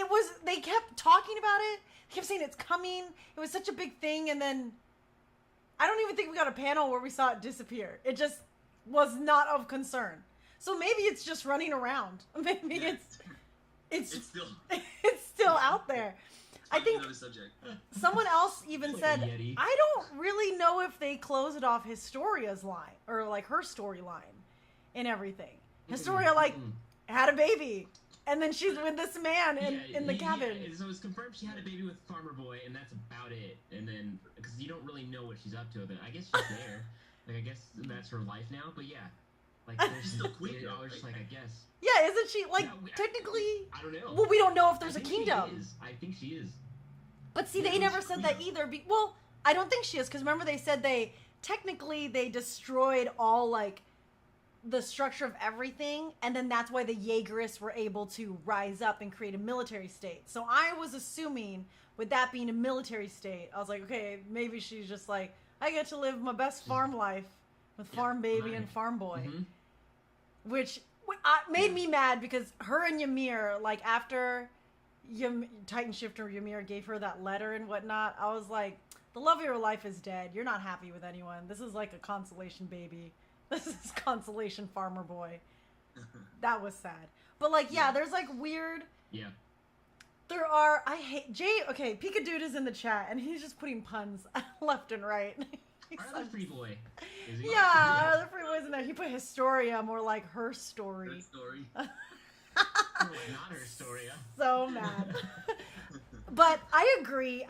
S1: was they kept talking about it. They kept saying it's coming. It was such a big thing, and then I don't even think we got a panel where we saw it disappear. It just was not of concern. So maybe it's just running around. Maybe it's
S2: still
S1: it's still out there. I think
S2: another subject.
S1: someone else even
S3: Like
S1: said,
S3: a Yeti.
S1: I don't really know if they closed off Historia's line or like her storyline and everything. Historia had a baby, and then she's with this man in the cabin.
S3: Yeah, so it's confirmed she had a baby with Farmer Boy, and that's about it. And then because you don't really know what she's up to, but I guess she's there. Like I guess that's her life now. But yeah, like there's
S2: still queen,
S3: I
S2: though,
S3: was just
S2: right?
S3: like I guess.
S1: Yeah, isn't she like
S3: Yeah,
S1: technically?
S3: I don't know.
S1: Well, we don't know if there's
S3: I
S1: a
S3: think she
S1: kingdom.
S3: is. I think she is.
S1: But see,
S3: Yeah,
S1: they never
S3: who's
S1: said
S3: queen?
S1: that either. Well, I don't think she is, because remember they said they destroyed all like the structure of everything, and then that's why the Jaegerists were able to rise up and create a military state. So I was assuming, with that being a military state, I was like, okay, maybe she's just like, I get to live my best farm life with Farm Baby and Farm Boy, which made me mad because her and Ymir, like after Titan Shifter Ymir gave her that letter and whatnot, I was like, the love of your life is dead. You're not happy with anyone. This is like a consolation baby. This is consolation farmer boy. That was sad. But like, yeah, there's like weird.
S3: Yeah.
S1: There are. I hate Jay. Okay, Pika Dude is in the chat and he's just putting puns left and right.
S3: Our other free boy. Is he?
S1: Yeah, our other free boy's in there. He put Historia more like her story.
S2: Her story.
S3: Not her story.
S1: So mad. But I agree.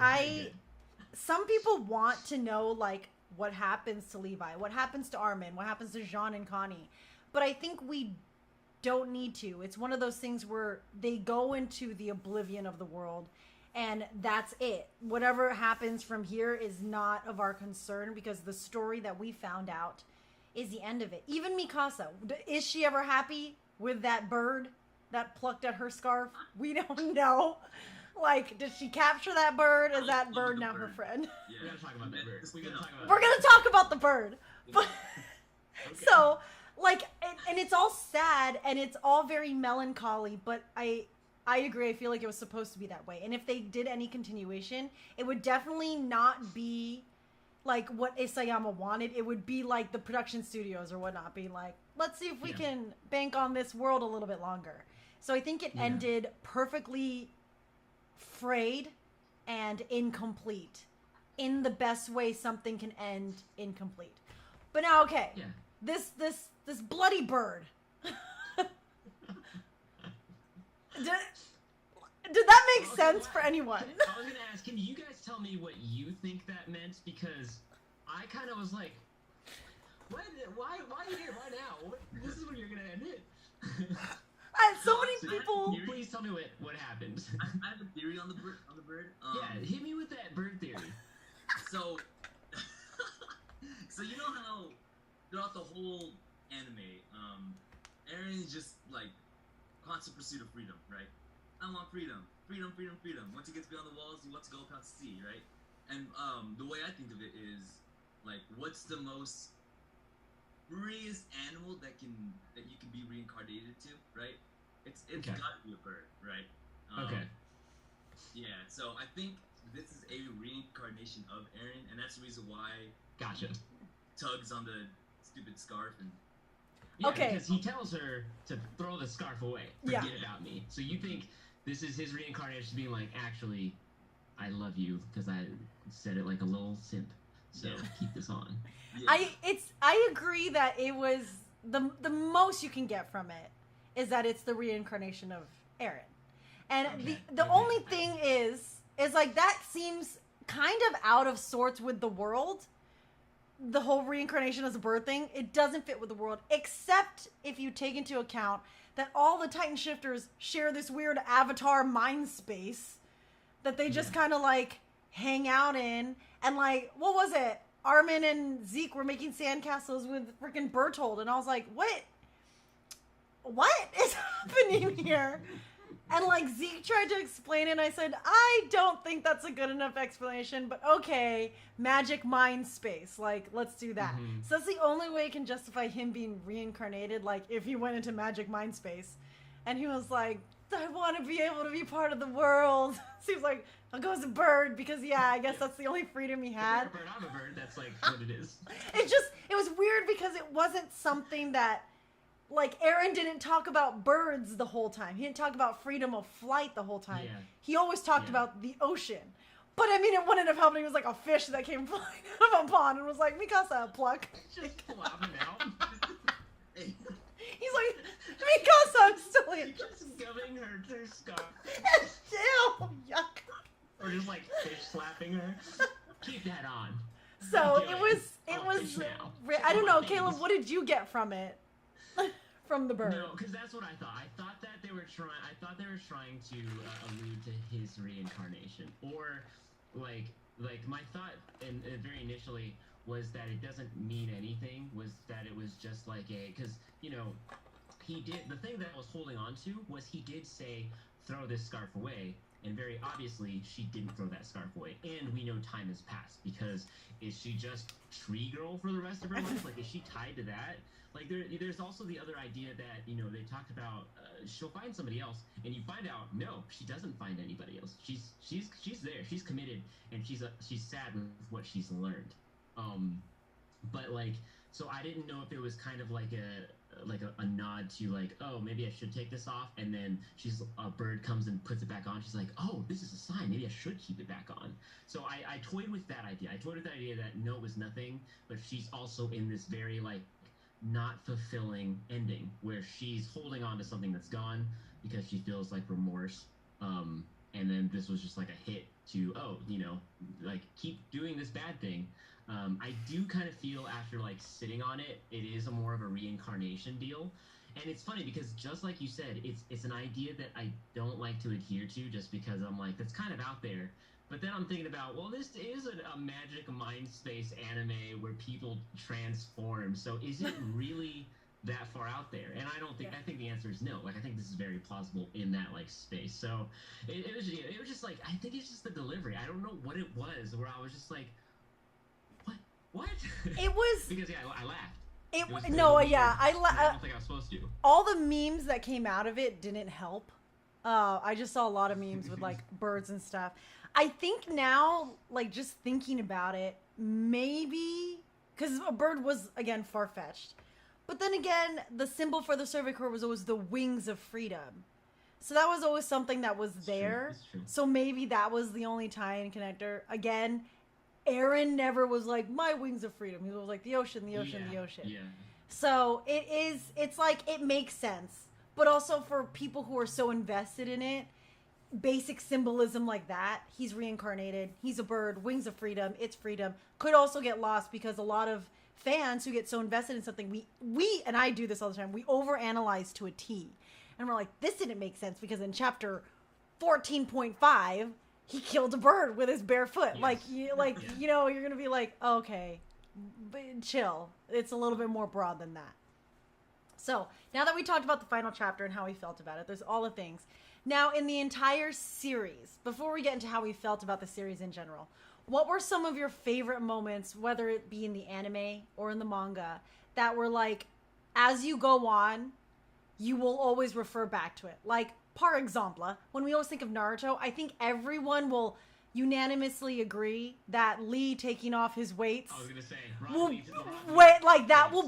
S1: Some people want to know like what happens to Levi, what happens to Armin, what happens to Jean and Connie. But I think we don't need to. It's one of those things where they go into the oblivion of the world and that's it. Whatever happens from here is not of our concern because the story that we found out is the end of it. Even Mikasa, is she ever happy with that bird that plucked at her scarf? We don't know. Like, did she capture that bird? Is that bird now her friend?
S2: Yeah.
S3: We gotta talk about that bird. We gotta talk about
S1: We're gonna talk about the bird. But,
S3: Okay.
S1: so, like, and it's all sad and it's all very melancholy, but I agree. I feel like it was supposed to be that way. And if they did any continuation, it would definitely not be like what Isayama wanted. It would be like the production studios or whatnot being like, let's see if we can bank on this world a little bit longer. So I think it ended perfectly frayed and incomplete in the best way something can end incomplete. But now, okay, this bloody bird. Did that make sense for anyone?
S3: I was gonna ask, can you guys tell me what you think that meant? Because I kind of was like, why here? Why now? This is when you're gonna end it.
S1: So many people.
S3: Please tell me what happened.
S2: I have a theory on the bird.
S3: Yeah, hit me with that bird theory.
S2: So, so you know how throughout the whole anime, Eren is just like constant pursuit of freedom, right? I want freedom, freedom, freedom, freedom. Once he gets beyond the walls, he wants to go across the sea, right? And the way I think of it is like, what's the most freest animal that you can be reincarnated to, right? It's gotta be a bird, right?
S3: Okay.
S2: Yeah, so I think this is a reincarnation of Eren, and that's the reason why
S3: Gotcha.
S2: he tugs on the stupid scarf and.
S3: Yeah,
S1: Okay.
S3: because he tells her to throw the scarf away. Forget
S1: Yeah.
S3: about me. So you think this is his reincarnation being like, actually, I love you because I said it like a little simp. So keep this on.
S2: Yeah.
S1: I agree that it was the most you can get from it is that it's the reincarnation of Eren. And the only thing is like that seems kind of out of sorts with the world. The whole reincarnation as a bird thing, it doesn't fit with the world, except if you take into account that all the Titan Shifters share this weird avatar mind space that they just kind of like hang out in. And like, what was it? Armin and Zeke were making sandcastles with freaking Bertold, and I was like, what is happening here? And like Zeke tried to explain it, and I said, I don't think that's a good enough explanation, but okay, magic mind space, like let's do that. So that's the only way it can justify him being reincarnated, like if he went into magic mind space. And he was like, I want to be able to be part of the world. So he was like, I'll go as a bird because I guess that's the only freedom he had.
S3: I'm a bird, that's like what it is.
S1: It was weird because it wasn't something that, like, Eren didn't talk about birds the whole time. He didn't talk about freedom of flight the whole time.
S3: Yeah.
S1: He always talked about the ocean. But, I mean, it wouldn't have helped. He was like a fish that came flying out of a pond and was like, Mikasa, pluck.
S3: Just flopping out.
S1: He's like, Mikasa, I'm still in.
S3: Just gumming her scarf.
S1: Ew, yuck.
S3: Or just like fish slapping her. Keep that on.
S1: So,
S3: Do
S1: it was,
S3: fish now.
S1: I don't know, Caleb, what did you get from it? From the bird.
S3: No, because that's what I thought. I thought they were trying to allude to his reincarnation, or like my thought, and very initially was that it doesn't mean anything. Was that it was just like because he did the thing that I was holding on to was he did say throw this scarf away, and very obviously she didn't throw that scarf away, and we know time has passed because is she just tree girl for the rest of her life? Like is she tied to that? Like there's also the other idea that they talked about she'll find somebody else, and you find out no, she doesn't find anybody else. She's there, she's committed, and she's sad with what she's learned. But like so I didn't know if it was kind of like a nod to like, oh, maybe I should take this off, and then a bird comes and puts it back on. She's like, oh, this is a sign. Maybe I should keep it back on. So I toyed with that idea. I toyed with the idea that no, it was nothing, but she's also in this very like not fulfilling ending where she's holding on to something that's gone because she feels like remorse. And then this was just like a hit to like keep doing this bad thing. I do kind of feel after like sitting on it, it is more of a reincarnation deal. And it's funny because just like you said, it's an idea that I don't like to adhere to just because I'm like, that's kind of out there. But then I'm thinking about, well, this is a magic mind space anime where people transform. So is it really that far out there? And I think the answer is no. Like, I think this is very plausible in that like space. So it was just like, I think it's just the delivery. I don't know what it was where I was just like, what?
S1: It was
S3: because I laughed.
S1: I
S3: don't think I was supposed to.
S1: All the memes that came out of it didn't help. I just saw a lot of memes with like birds and stuff. I think now, like just thinking about it, maybe because a bird was again far-fetched, but then again, the symbol for the Cervicore was always the wings of freedom. So that was always something that was there.
S3: True.
S1: So maybe that was the only tie-in connector. Again, Eren never was like, my wings of freedom. He was like, the ocean, the ocean, the ocean.
S3: Yeah.
S1: So it's like, it makes sense. But also for people who are so invested in it, basic symbolism like that, he's reincarnated, he's a bird, wings of freedom, it's freedom, could also get lost because a lot of fans who get so invested in something, we and I do this all the time, we overanalyze to a T. And we're like, this didn't make sense because in chapter 14.5, he killed a bird with his bare foot.
S3: Yes.
S1: You're going to be like, okay, but chill. It's a little bit more broad than that. So, now that we talked about the final chapter and how we felt about it, there's all the things. Now, in the entire series, before we get into how we felt about the series in general, what were some of your favorite moments, whether it be in the anime or in the manga, that were like, as you go on, you will always refer back to it? Like, par exemple, when we always think of Naruto, I think everyone will unanimously agree that Lee taking off his weights
S3: I was gonna say,
S1: will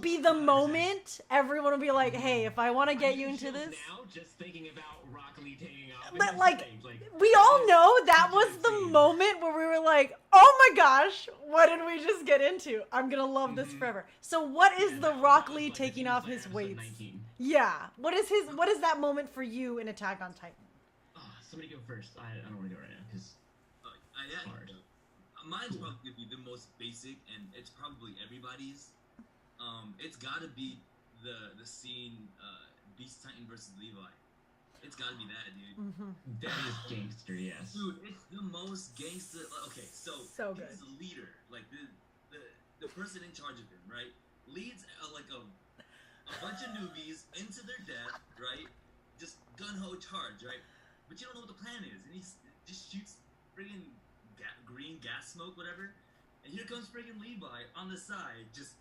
S1: be the moment everyone will be like, hey, if I want to get you into this
S3: now, just thinking about Rock Lee taking off.
S1: But like we all know that was the moment where we were like, oh my gosh, what did we just get into? I'm gonna love this forever. So what is the Rock Lee taking off his weights?
S3: 19.
S1: Yeah, what is that moment for you in Attack on Titan?
S3: Somebody go first. I don't want to go right now because hard.
S2: Mine's probably gonna be the most basic, and it's probably everybody's. It's gotta be the scene Beast Titan versus Levi. It's gotta be that, dude.
S1: Mm-hmm.
S3: That is gangster, yes.
S2: Dude, it's the most gangster. Okay, so
S1: good.
S2: he's the leader, like the person in charge of him, right? Leads like a bunch of newbies into their death, right? Just gun ho charge, right? but you don't know what the plan is, and he just shoots friggin' green gas smoke, whatever, and here comes friggin' Levi on the side, just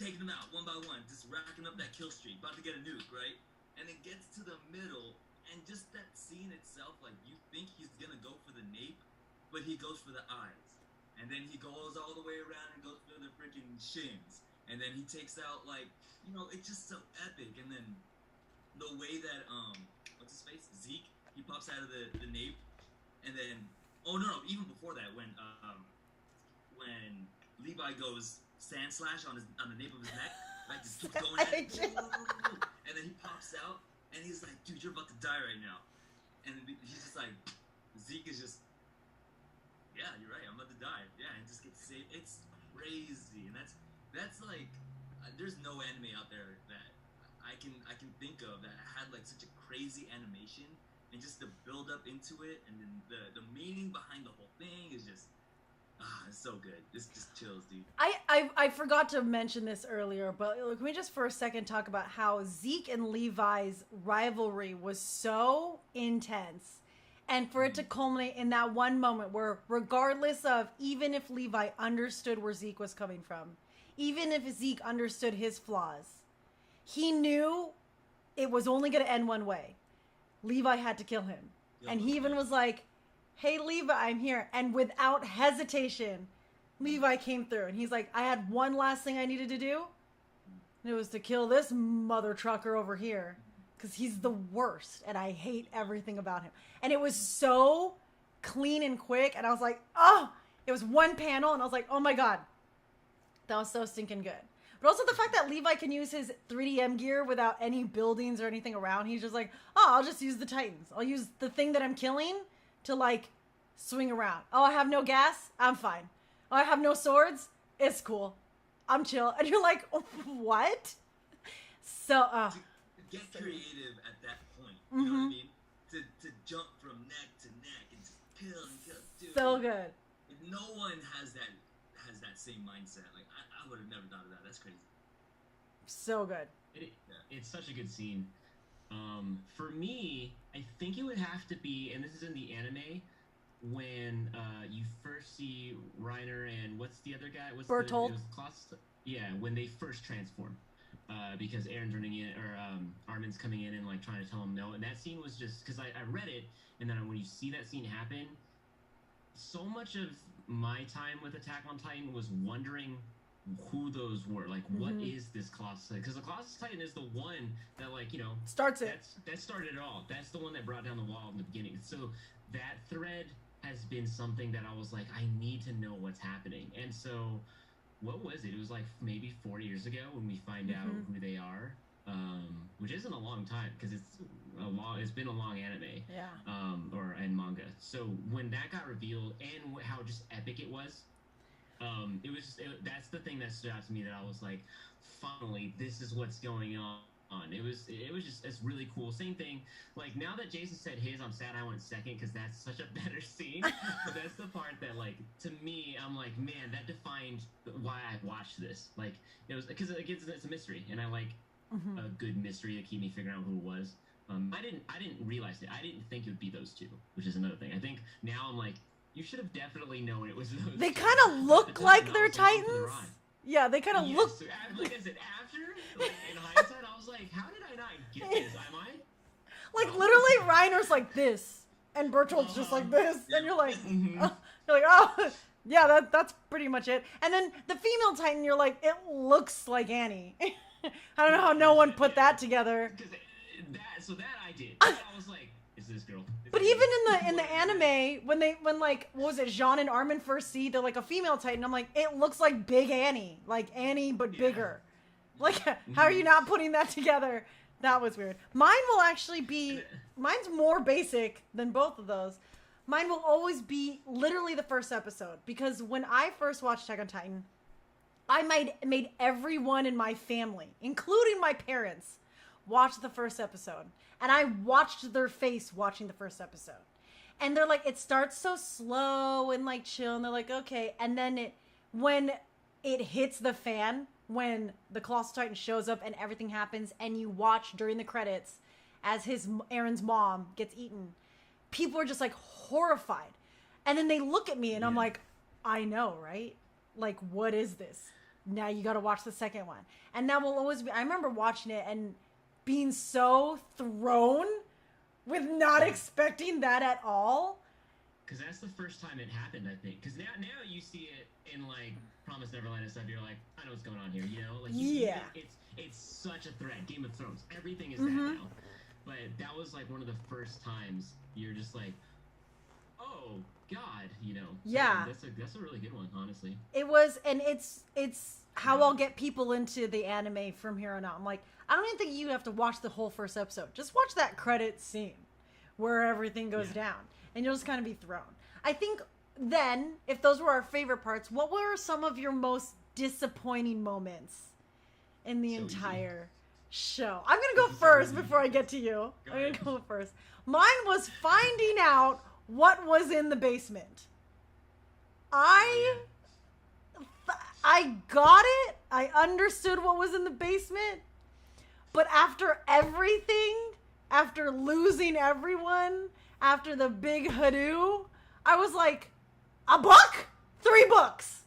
S2: taking them out one by one, just racking up that kill streak, about to get a nuke, right? And it gets to the middle, and just that scene itself, like, you think he's gonna go for the nape, but he goes for the eyes. And then he goes all the way around and goes for the freaking shins. And then he takes out, like, you know, it's just so epic. And then the way that, what's his face? Zeke, he pops out of the nape. And then, oh no, even before that, when Levi goes sand slash on the nape of his neck, like, just keeps going at it. And then he pops out, and he's like, dude, you're about to die right now. And he's just like, Zeke is just, yeah, you're right, I'm about to die. Yeah, and just gets saved. It's crazy. And that's like, there's no anime out there that I can think of that had like such a crazy animation, and just the build up into it, and then the meaning behind the whole thing is just, it's so good. This just chills, dude.
S1: I forgot to mention this earlier, but can we just for a second talk about how Zeke and Levi's rivalry was so intense, and for it to culminate in that one moment where, regardless of, even if Levi understood where Zeke was coming from, even if Zeke understood his flaws, he knew it was only going to end one way. Levi had to kill him.
S2: Yep.
S1: And he even was like, hey, Levi, I'm here. And without hesitation, Levi came through. And he's like, I had one last thing I needed to do. And it was to kill this mother trucker over here. Because he's the worst. And I hate everything about him. And it was so clean and quick. And I was like, oh, it was one panel. And I was like, oh my God. That was so stinking good. But also the fact that Levi can use his 3DM gear without any buildings or anything around. He's just like, oh, I'll just use the Titans. I'll use the thing that I'm killing to, like, swing around. Oh, I have no gas? I'm fine. Oh, I have no swords? It's cool. I'm chill. And you're like, oh, what? So,
S2: to get creative at that point. You know what I mean? To jump from neck to neck and just kill and kill. Dude,
S1: so good.
S2: No one has that same mindset. Like, I would have never thought of that. That's crazy.
S1: So good.
S3: It's such a good scene. For me, I think it would have to be, and this is in the anime, when you first see Reiner and what's the other guy?
S1: Bertolt.
S3: Yeah, when they first transform. Because Eren's running in, or Armin's coming in and like trying to tell him no. And that scene was just, because I read it, and then when you see that scene happen, so much of my time with Attack on Titan was wondering who those were. Like, what is this Colossus? Because the Colossus Titan is the one that, like, you know,
S1: starts it.
S3: That started it all. That's the one that brought down the wall in the beginning. So that thread has been something that I was like, I need to know what's happening. And so, what was it? It was like maybe 4 years ago when we find out who they are, which isn't a long time because it's been a long anime, and manga. So when that got revealed and how just epic it was, that's the thing that stood out to me, that I was like, finally, this is what's going on. It was just, it's really cool. Same thing, like, now that Jason said his, I'm sad I went second because that's such a better scene. But that's the part that, like, to me, I'm like, man, that defined why I watched this. Like, it was because it's a mystery, and I like a good mystery to keep me figuring out who it was. I didn't realize it. I didn't think it would be those two, which is another thing. I think now I'm like, you should have definitely known it was those two.
S1: They kind of look like they're Titans. Yeah, they kind of look.
S3: So, like I said, after, like, in hindsight, I was like, how did I not get this? Am I?
S1: Like, literally, Reiner's like this, and Bertolt's just like this, and you're like, oh, yeah, that's pretty much it. And then the female Titan, you're like, it looks like Annie. I don't know how no one put that together.
S3: So that I did. I was like, is this girl?
S1: But even in the anime, when like, what was it, Jean and Armin first see, they're like a female Titan. I'm like, it looks like Big Annie, like Annie but bigger. Like, how are you not putting that together? That was weird. Mine will actually be, mine's more basic than both of those. Mine will always be literally the first episode, because when I first watched Attack on Titan, I made everyone in my family, including my parents, watch the first episode. And I watched their face watching the first episode. And they're like, it starts so slow and like chill, and they're like, okay. And then when it hits the fan, when the Colossal Titan shows up and everything happens, and you watch during the credits as Eren's mom gets eaten, people are just like horrified. And then they look at me and I'm like, I know, right? Like, what is this? Now you got to watch the second one. And that will always be, I remember watching it and being so thrown with not expecting that at all.
S3: Because that's the first time it happened, I think. Because now you see it in, like, Promised Neverland and stuff. You're like, I know what's going on here, you know? Like, it's such a threat. Game of Thrones. Everything is that now. But that was, like, one of the first times you're just like, oh, God, you know? So
S1: yeah.
S3: That's a really good one, honestly.
S1: It was, and it's how I'll get people into the anime from here on out. I'm like, I don't even think you have to watch the whole first episode. Just watch that credit scene where everything goes down. And you'll just kind of be thrown. I think then, if those were our favorite parts, what were some of your most disappointing moments in the entire show? I'm going to go first before I get to you. I'm going to go first. Mine was finding out what was in the basement. I got it. I understood what was in the basement. But after everything, after losing everyone, after the big hoodoo, I was like, $1? 3 books.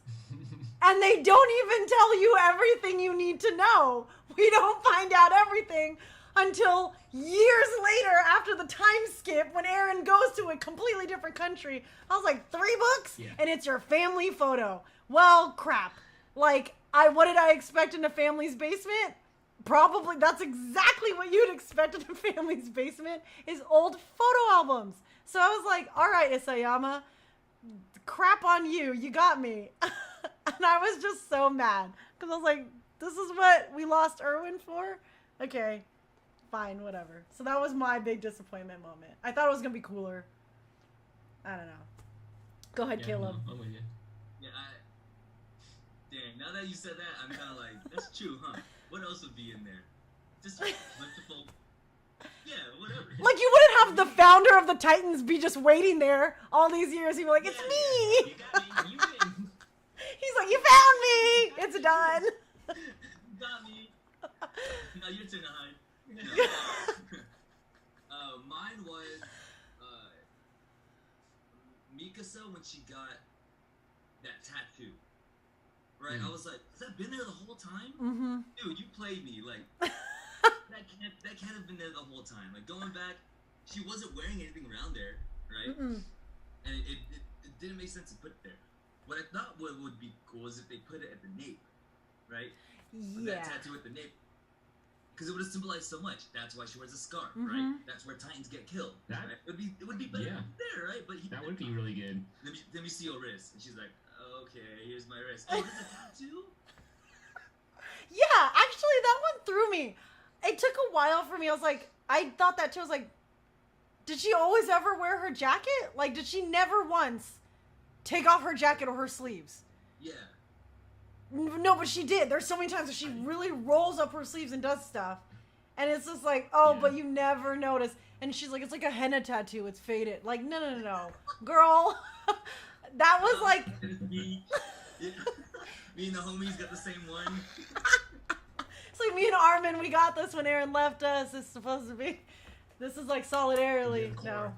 S1: And they don't even tell you everything you need to know. We don't find out everything until years later after the time skip when Eren goes to a completely different country. I was like, 3 books?
S3: Yeah.
S1: And it's your family photo. Well, crap. Like, what did I expect in a family's basement? Probably that's exactly what you'd expect in a family's basement is old photo albums. So I was like, all right, Isayama, crap on you. You got me. And I was just so mad because I was like, this is what we lost Erwin for? Okay, fine, whatever. So that was my big disappointment moment. I thought it was going to be cooler. I don't know. Go ahead, Caleb.
S3: No, I'm with you.
S2: Yeah, dang, now that you said that, I'm kind of like, that's true, huh? What else would be in there? Just a bunch of folk. Yeah, whatever.
S1: Like, you wouldn't have the founder of the Titans be just waiting there all these years. He'd be like, it's me!
S3: Yeah. You got me. You win.
S1: He's like, you found me! It's done.
S2: Got me. Now your turn to hide. Mine was Mikasa when she got that tattoo. Right? I was like, has that been there the whole time?
S1: Mm-hmm.
S2: Dude, you played me. Like, that can't have been there the whole time. Like, going back, she wasn't wearing anything around there, right? And it didn't make sense to put it there. What I thought would be cool is if they put it at the nape, right?
S1: Yeah.
S2: That tattoo at the nape. Because it would have symbolized so much. That's why she wears a scarf, right? That's where Titans get killed. Right? It would be better there, right? But
S3: that would be really good.
S2: Let me see your wrist. And she's like, okay, here's my wrist. Oh, there's a tattoo?
S1: Yeah, actually, that one threw me. It took a while for me. I thought that too. I was like, did she always ever wear her jacket? Like, did she never once take off her jacket or her sleeves?
S2: Yeah.
S1: No, but she did. There's so many times that she really rolls up her sleeves and does stuff. And it's just like, but you never notice. And she's like, it's like a henna tattoo. It's faded. Like, no. Girl, that was like...
S2: Me and the homies got the same one.
S1: It's like me and Armin, we got this when Eren left us. It's supposed to be... This is like solidarily. No.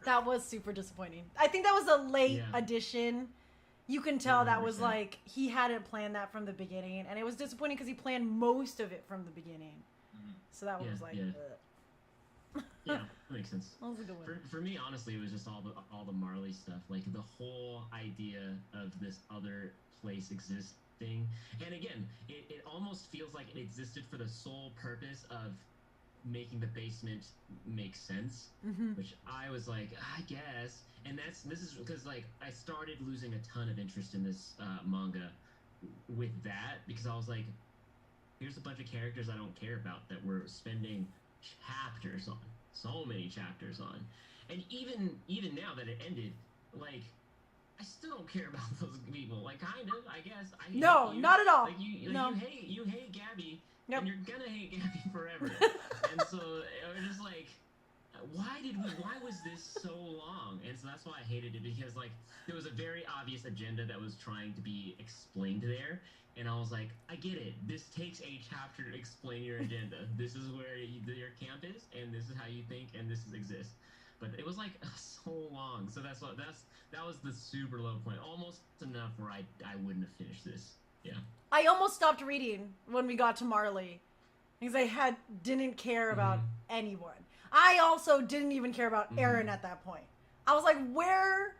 S1: That was super disappointing. I think that was a late addition. You can tell 100%. That was like, he hadn't planned that from the beginning. And it was disappointing because he planned most of it from the beginning. So that was like...
S3: Yeah, that makes sense.
S1: That was a good one.
S3: For me, honestly, it was just all the Marley stuff. Like, the whole idea of this other place existing. And again, it almost feels like it existed for the sole purpose of making the basement make sense. Which I was like, I guess. And this is because, like, I started losing a ton of interest in this manga with that. Because I was like, here's a bunch of characters I don't care about that we're spending chapters on. So many chapters on. And even now that it ended, like, I still don't care about those people. Like, kind of, I guess.
S1: No, not at all.
S3: Like, you hate Gabby, and you're gonna hate Gabby forever. And so it was just like, why was this so long? And so that's why I hated it, because like there was a very obvious agenda that was trying to be explained there, and I was like, I get it. This takes a chapter to explain your agenda. This is where your camp is, and this is how you think, and this exists. But it was like so long, so that was the super low point, almost enough where I wouldn't have finished this. Yeah.
S1: I almost stopped reading when we got to Marley because I didn't care about anyone. I also didn't even care about Eren at that point. I was like, where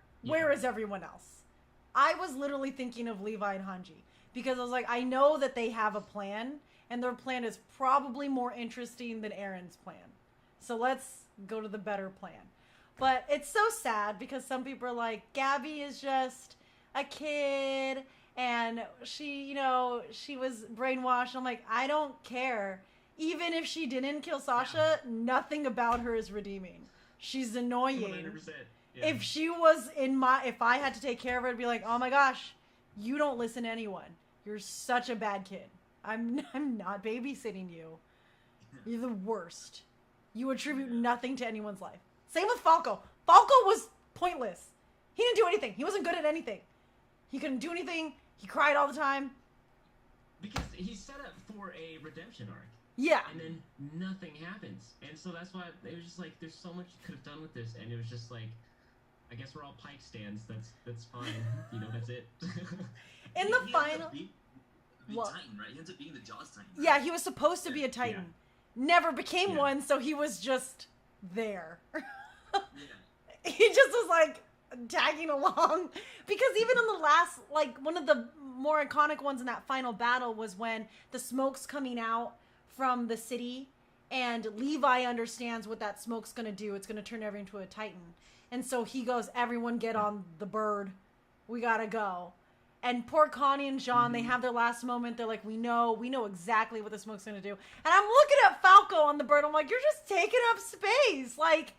S1: is everyone else? I was literally thinking of Levi and Hanji because I was like, I know that they have a plan, and their plan is probably more interesting than Eren's plan. So let's go to the better plan. But it's so sad because some people are like, Gabby is just a kid and she was brainwashed. I'm like, I don't care. Even if she didn't kill Sasha, nothing about her is redeeming. She's annoying.
S3: 100%. Yeah.
S1: If I had to take care of her, I'd be like, oh my gosh, you don't listen to anyone. You're such a bad kid. I'm not babysitting you. You're the worst. You attribute nothing to anyone's life. Same with Falco. Falco was pointless. He didn't do anything. He wasn't good at anything. He couldn't do anything. He cried all the time.
S3: Because he's set up for a redemption arc.
S1: Yeah.
S3: And then nothing happens. And so that's why it was just like, there's so much you could have done with this. And it was just like, I guess we're all Pike stands. That's fine. That's it.
S1: In the final...
S2: Titan, right? He ends up being the Jaws Titan. Right?
S1: Yeah, he was supposed to be a Titan. Yeah. Never became one, so he was just there. He just was like tagging along. Because even in the last, like, one of the more iconic ones in that final battle was when the smoke's coming out from the city and Levi understands what that smoke's going to do. It's going to turn everyone into a Titan. And so he goes, everyone get on the bird. We got to go. And poor Connie and Jean, they have their last moment. They're like, we know exactly what the smoke's going to do. And I'm looking at Falco on the bird. I'm like, you're just taking up space. Like,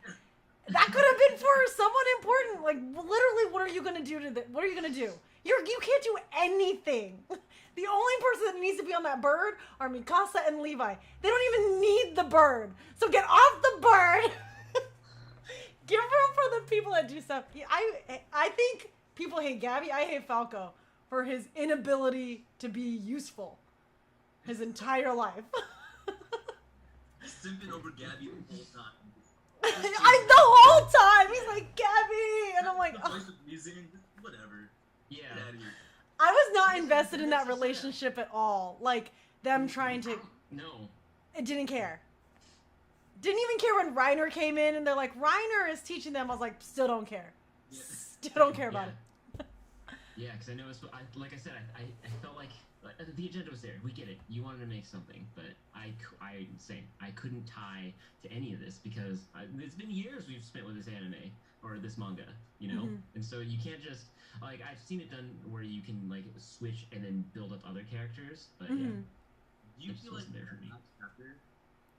S1: that could have been for someone important. Like, literally, what are you going to do what are you going to do? You can't do anything. The only person that needs to be on that bird are Mikasa and Levi. They don't even need the bird. So get off the bird. Give room for the people that do stuff. I think people hate Gabby. I hate Falco for his inability to be useful his entire life.
S2: Simping over Gabby the whole time.
S1: The whole time he's like, Gabby, and I'm like,
S2: oh. Whatever.
S3: Yeah.
S1: I was not invested in that relationship at all. Like them trying to.
S3: No.
S1: It didn't care. Didn't even care when Reiner came in and they're like, Reiner is teaching them. I was like, still don't care. Yeah. Still don't care about it.
S3: Yeah, because I know like I said, I felt like the agenda was there. We get it. You wanted to make something, but I couldn't tie to any of this because it's been years we've spent with this anime or this manga, and so you can't just like I've seen it done where you can like switch and then build up other characters, but yeah.
S2: You feel like there for me. Chapter,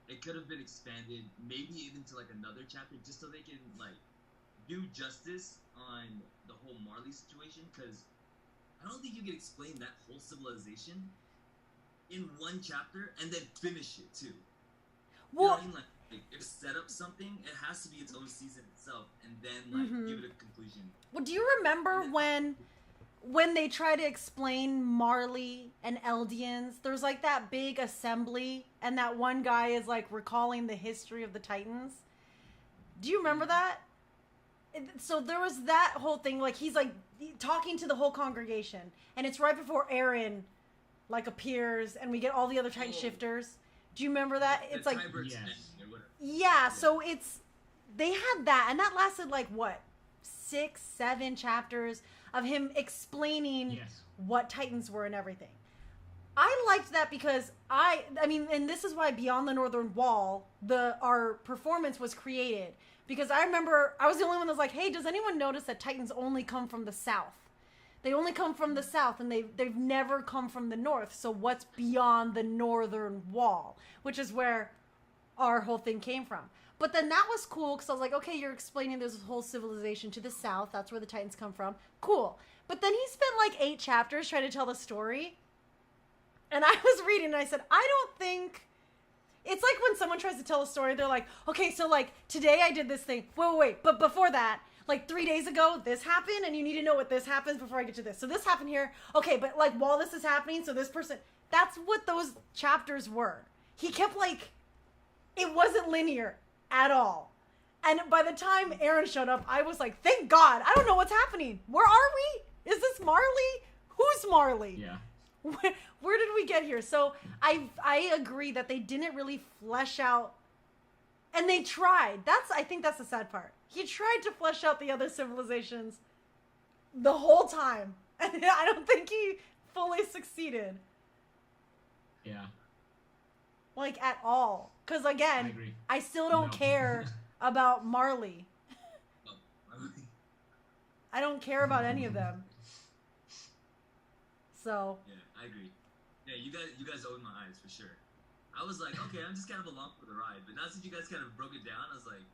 S2: it could have been expanded, maybe even to like another chapter, just so they can like do justice on the whole Marley situation, because I don't think you can explain that whole civilization in one chapter and then finish it too. You know what I mean? Like if set up something, it has to be its own season itself, and then like give it a conclusion.
S1: Well, do you remember when they try to explain Marley and Eldians? There's like that big assembly, and that one guy is like recalling the history of the Titans. Do you remember that? So there was that whole thing, like he's like talking to the whole congregation, and it's right before Eren like appears, and we get all the other Titan shifters. Do you remember that? It's like yeah. So they had that, and that lasted like what 6-7 chapters of him explaining what Titans were and everything. I liked that because I mean, and this is why Beyond the Northern Wall, our performance was created. Because I remember I was the only one that was like, hey, does anyone notice that Titans only come from the south? They only come from the south, and they've never come from the north. So what's beyond the Northern Wall? Which is where our whole thing came from. But then that was cool, because I was like, okay, you're explaining there's this whole civilization to the south. That's where the Titans come from. Cool. But then he spent like 8 chapters trying to tell the story. And I was reading, and I said, I don't think... It's like when someone someone tries to tell a story, they're like, okay, so like today I did this thing. Wait. But before that, like 3 days ago, this happened, and you need to know what this happens before I get to this. So this happened here. Okay, but like while this is happening, so this person, that's what those chapters were. He kept like, it wasn't linear at all. And by the time Eren showed up, I was like, thank God. I don't know what's happening. Where are we? Is this Marley? Who's Marley?
S3: Yeah.
S1: Where did we get here? So I agree that they didn't really flesh out, and they tried. I think that's the sad part. He tried to flesh out the other civilizations the whole time, and I don't think he fully succeeded.
S3: Yeah.
S1: Like at all. Because again, I still don't care about Marley. I don't care about any of them. So.
S2: Yeah, I agree. Yeah, you guys own my eyes for sure. I was like, okay, I'm just kind of along for the ride. But now since you guys kind of broke it down, I was like,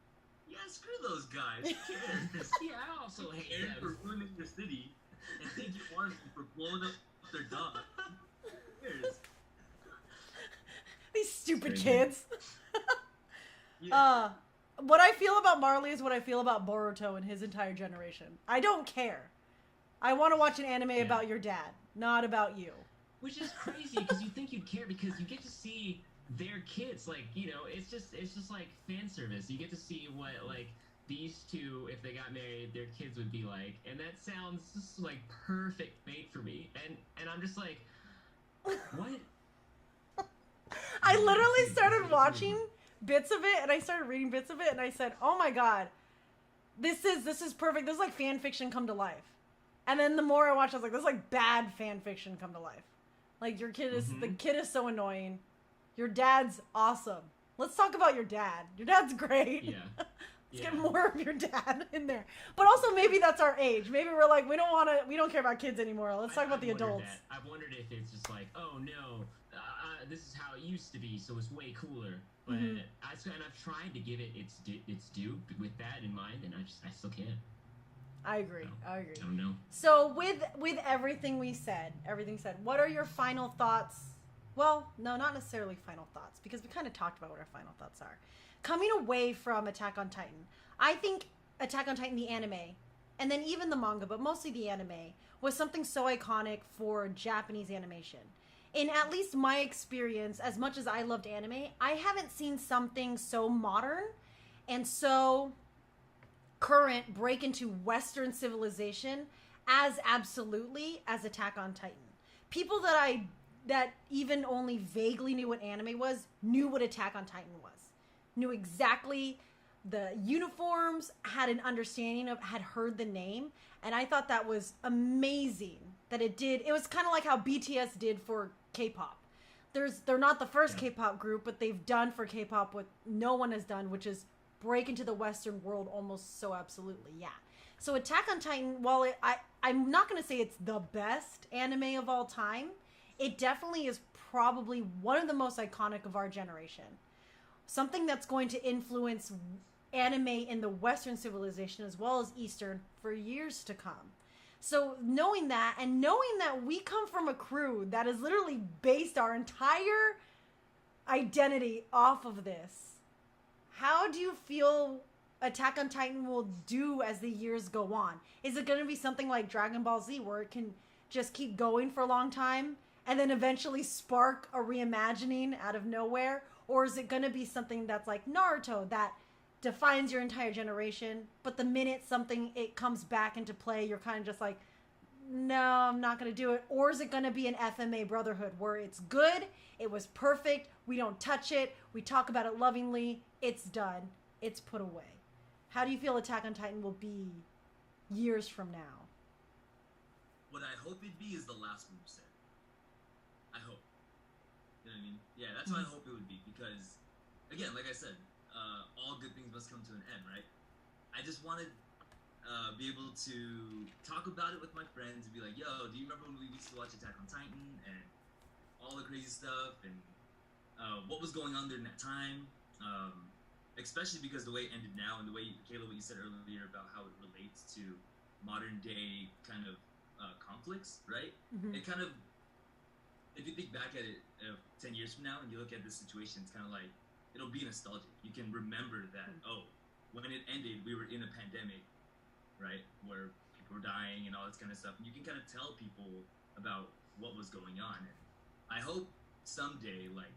S2: yeah, screw those guys. Who cares?
S3: Yeah, I also hate
S2: Eren
S3: them.
S2: for ruining your city, and thank you one for blowing up their dog. Who cares?
S1: These stupid kids.
S2: Yeah.
S1: What I feel about Marley is what I feel about Boruto and his entire generation. I don't care. I want to watch an anime about your dad, not about you.
S3: Which is crazy because you think you'd care because you get to see their kids. Like, you know, it's just like fan service. You get to see what like these two, if they got married, their kids would be like, and that sounds just like perfect fate for me. And I'm just like, what?
S1: I literally started watching bits of it, and I started reading bits of it, and I said, "Oh my god, this is perfect. This is like fan fiction come to life." And then the more I watched, I was like, "This is like bad fan fiction come to life. Like your kid is the kid is so annoying. Your dad's awesome. Let's talk about your dad. Your dad's great.
S3: Yeah."
S1: Let's get more of your dad in there. But also maybe that's our age. Maybe we're like, we don't care about kids anymore. Let's talk about the adults.
S3: I've wondered if it's just like, oh no, this is how it used to be, so it's way cooler. But I've tried to give it its due with that in mind, and I still can't.
S1: I agree.
S3: So,
S1: I agree.
S3: I don't know.
S1: So with everything said, what are your final thoughts? Well, no, not necessarily final thoughts, because we kind of talked about what our final thoughts are. Coming away from Attack on Titan, I think Attack on Titan, the anime, and then even the manga, but mostly the anime, was something so iconic for Japanese animation. In at least my experience, as much as I loved anime, I haven't seen something so modern and so current break into Western civilization as absolutely as Attack on Titan. People that even only vaguely knew what anime was, knew what Attack on Titan was. Knew exactly the uniforms, had an understanding of, had heard the name, and I thought that was amazing that it did. It was kind of like how BTS did for K-pop. They're not the first K-pop group, but they've done for K-pop what no one has done, which is break into the Western world almost so absolutely. Yeah. So Attack on Titan, while I'm not going to say it's the best anime of all time, it definitely is probably one of the most iconic of our generation. Something that's going to influence anime in the Western civilization as well as Eastern for years to come. So knowing that, and knowing that we come from a crew that has literally based our entire identity off of this, how do you feel Attack on Titan will do as the years go on? Is it going to be something like Dragon Ball Z where it can just keep going for a long time and then eventually spark a reimagining out of nowhere? Or is it going to be something that's like Naruto that defines your entire generation, but the minute it comes back into play, you're kind of just like, no, I'm not going to do it? Or is it going to be an FMA Brotherhood where it's good, it was perfect, we don't touch it, we talk about it lovingly, it's done, it's put away? How do you feel Attack on Titan will be years from now?
S2: What I hope it be is the last move set. I hope. You know what I mean? Yeah, that's what I hope it would be, because, again, like I said, all good things must come to an end, right? I just wanted be able to talk about it with my friends and be like, yo, do you remember when we used to watch Attack on Titan and all the crazy stuff and what was going on during that time? Especially because the way it ended now and the way, Kayla, what you said earlier about how it relates to modern day kind of conflicts, right? It kind of, if you think back at it 10 years from now and you look at this situation, it's kind of like, it'll be nostalgic. You can remember that, when it ended, we were in a pandemic, right, where people were dying and all this kind of stuff, and you can kind of tell people about what was going on. And I hope someday, like,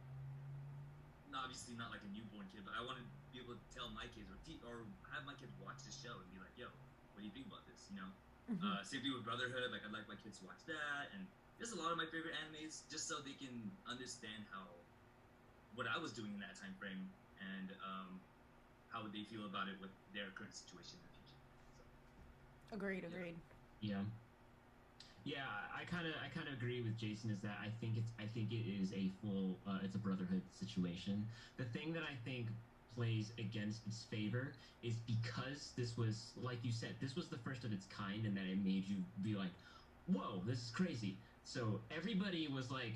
S2: obviously not like a newborn kid, but I want to be able to tell my kids or have my kids watch this show and be like, yo, what do you think about this, you know? Same thing with Brotherhood. Like, I'd like my kids to watch that, and there's a lot of my favorite animes just so they can understand what I was doing in that time frame, and how would they feel about it with their current situation in the future. So,
S1: Agreed.
S3: Yeah, I kind of agree with Jason. Is that I think it is a full it's a Brotherhood situation. The thing that I think plays against its favor is because this was, like you said, this was the first of its kind, and that it made you be like, whoa, this is crazy. So everybody was like,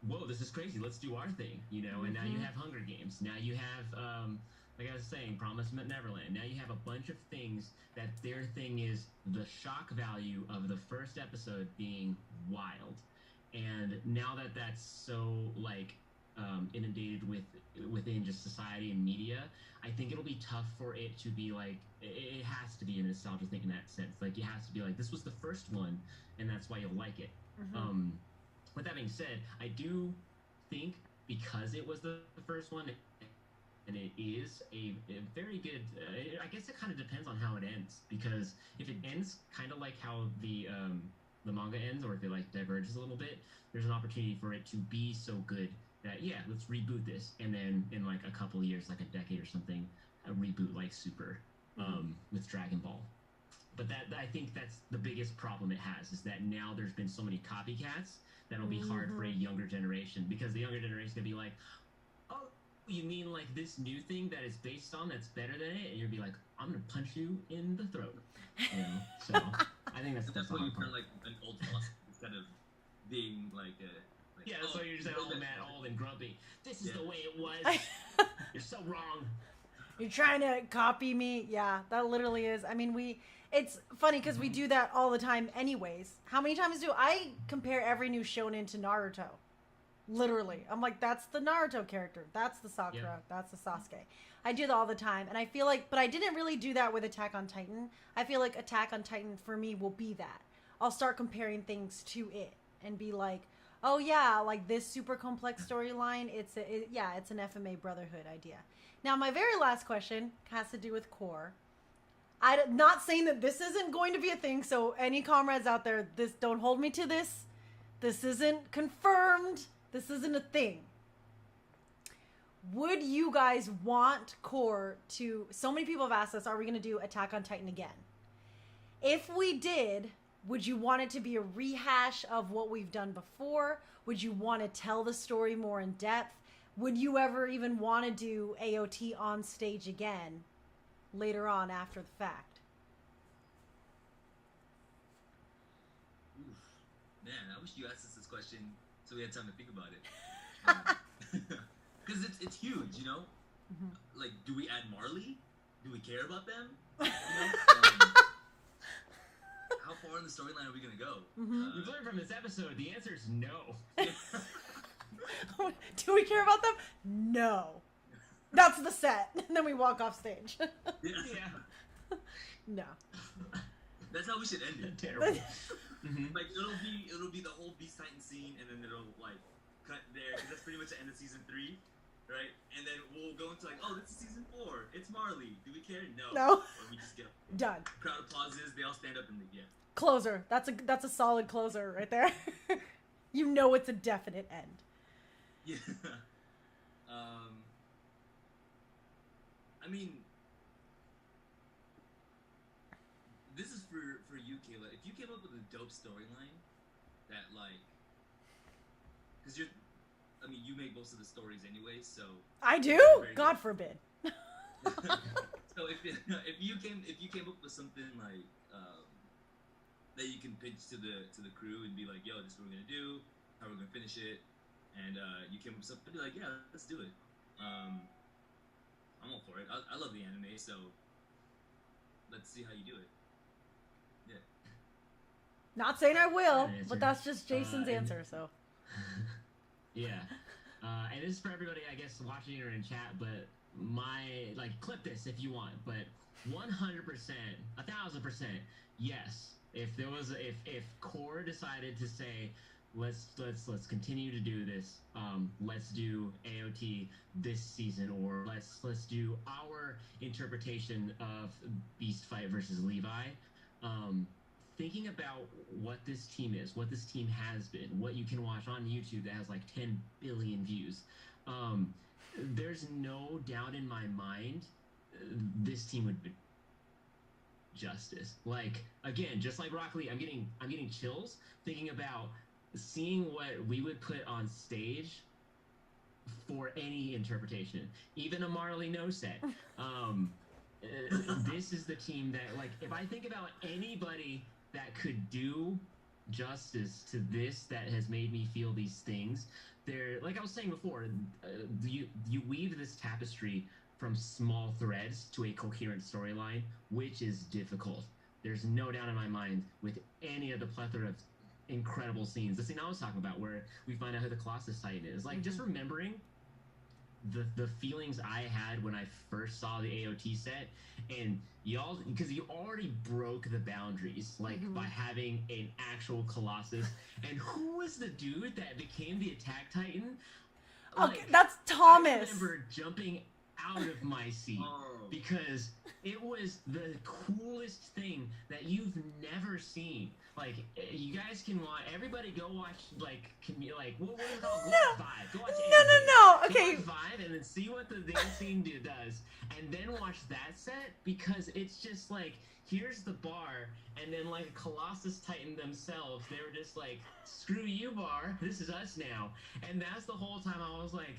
S3: whoa, this is crazy, let's do our thing, you know. And now you have Hunger Games, now you have like I was saying, Promise Neverland. Now you have a bunch of things that their thing is the shock value of the first episode being wild. And now that that's so, like, inundated within just society and media, I think it'll be tough for it to be like, it has to be a nostalgia thing in that sense. Like, it has to be like, this was the first one, and that's why you'll like it. With that being said, I do think because it was the first one, and it is a very good, I guess it kind of depends on how it ends, because if it ends kind of like how the manga ends, or if it like diverges a little bit, there's an opportunity for it to be so good that, yeah, let's reboot this, and then in like a couple of years, like a decade or something, a reboot like Super with Dragon Ball. But I think that's the biggest problem it has, is that now there's been so many copycats that it'll be hard for a younger generation, because the younger generation is gonna be like, oh, you mean like this new thing that it's based on that's better than it? And you'll be like, I'm gonna punch you in the throat. You know? So I think that's
S2: why you
S3: part.
S2: turn like an old boss instead of being like a.
S3: Yeah, that's why you're just like old man, old and grumpy. This is the way it was. You're so wrong.
S1: You're trying to copy me. Yeah, that literally is. I mean, it's funny because we do that all the time anyways. How many times do I compare every new shonen to Naruto? Literally. I'm like, that's the Naruto character. That's the Sakura. Yep. That's the Sasuke. I do that all the time. And I feel like, but I didn't really do that with Attack on Titan. I feel like Attack on Titan for me will be that. I'll start comparing things to it and be like, oh yeah, like this super complex storyline, it's an FMA Brotherhood idea. Now, my very last question has to do with core. I'm not saying that this isn't going to be a thing, so any comrades out there, don't hold me to this. This isn't confirmed. This isn't a thing. Would you guys want core to... So many people have asked us, are we going to do Attack on Titan again? If we did, would you want it to be a rehash of what we've done before? Would you want to tell the story more in depth? Would you ever even want to do AoT on stage again later on after the fact?
S2: Oof. Man, I wish you asked us this question so we had time to think about it. Because it's huge, you know? Like, do we add Marley? Do we care about them? You know? How far in the storyline are we going to go?
S3: We've learned from this episode, the answer is no.
S1: Do we care about them? No. That's the set. And then we walk off stage.
S3: Yeah.
S1: No.
S2: That's how we should end it.
S3: Terrible.
S2: Like, it'll be the whole Beast Titan scene, and then it'll, like, cut there, because that's pretty much the end of season 3, right? And then we'll go into, like, oh, this is season 4. It's Marley. Do we care? No. Or we just get
S1: done.
S2: Crowd applauses. They all stand up and leave. Yeah.
S1: Closer. That's a solid closer right there. You know it's a definite end.
S2: Yeah. I mean, this is for you, Kayla. If you came up with a dope storyline that, like, because you make most of the stories anyway, so.
S1: I do? God forbid.
S2: So if you came up with something like that you can pitch to the crew and be like, yo, this is what we're gonna do, how we're gonna finish it, and you came up with something, be like, yeah, let's do it. I'm all for it. I love the anime, so let's see how you do it. Yeah.
S1: Not saying I will, but that's just Jason's answer. So.
S3: Yeah. And this is for everybody, I guess, watching or in chat, but clip this if you want, but 100%, 1,000%, yes. If Core decided to say, let's continue to do this, let's do AoT this season, or let's do our interpretation of Beast Fight versus Levi, thinking about what this team is, what this team has been, what you can watch on YouTube that has like 10 billion views, there's no doubt in my mind this team would be justice. Like, again, just like Rock Lee, I'm getting chills thinking about seeing what we would put on stage for any interpretation, even a Marley No set. This is the team that, like, if I think about anybody that could do justice to this, that has made me feel these things, they're, like I was saying before, you weave this tapestry from small threads to a coherent storyline, which is difficult. There's no doubt in my mind with any of the plethora of incredible scenes. The scene I was talking about where we find out who the Colossus Titan is. Like, just remembering the feelings I had when I first saw the AoT set, and y'all, because you already broke the boundaries, like, by having an actual Colossus. And who was the dude that became the Attack Titan?
S1: Okay, like, that's Thomas.
S3: I remember jumping out of my seat because it was the coolest thing that you've never seen. Like, you guys can watch. Everybody, go watch. Like, what is it called? Go watch Vibe. Go watch.
S1: No. Okay.
S3: Go watch Vibe and then see what the dancing dude does, and then watch that set, because it's just like, here's the bar, and then like a Colossus Titan themselves, they were just like, screw you, bar. This is us now, and that's the whole time I was like,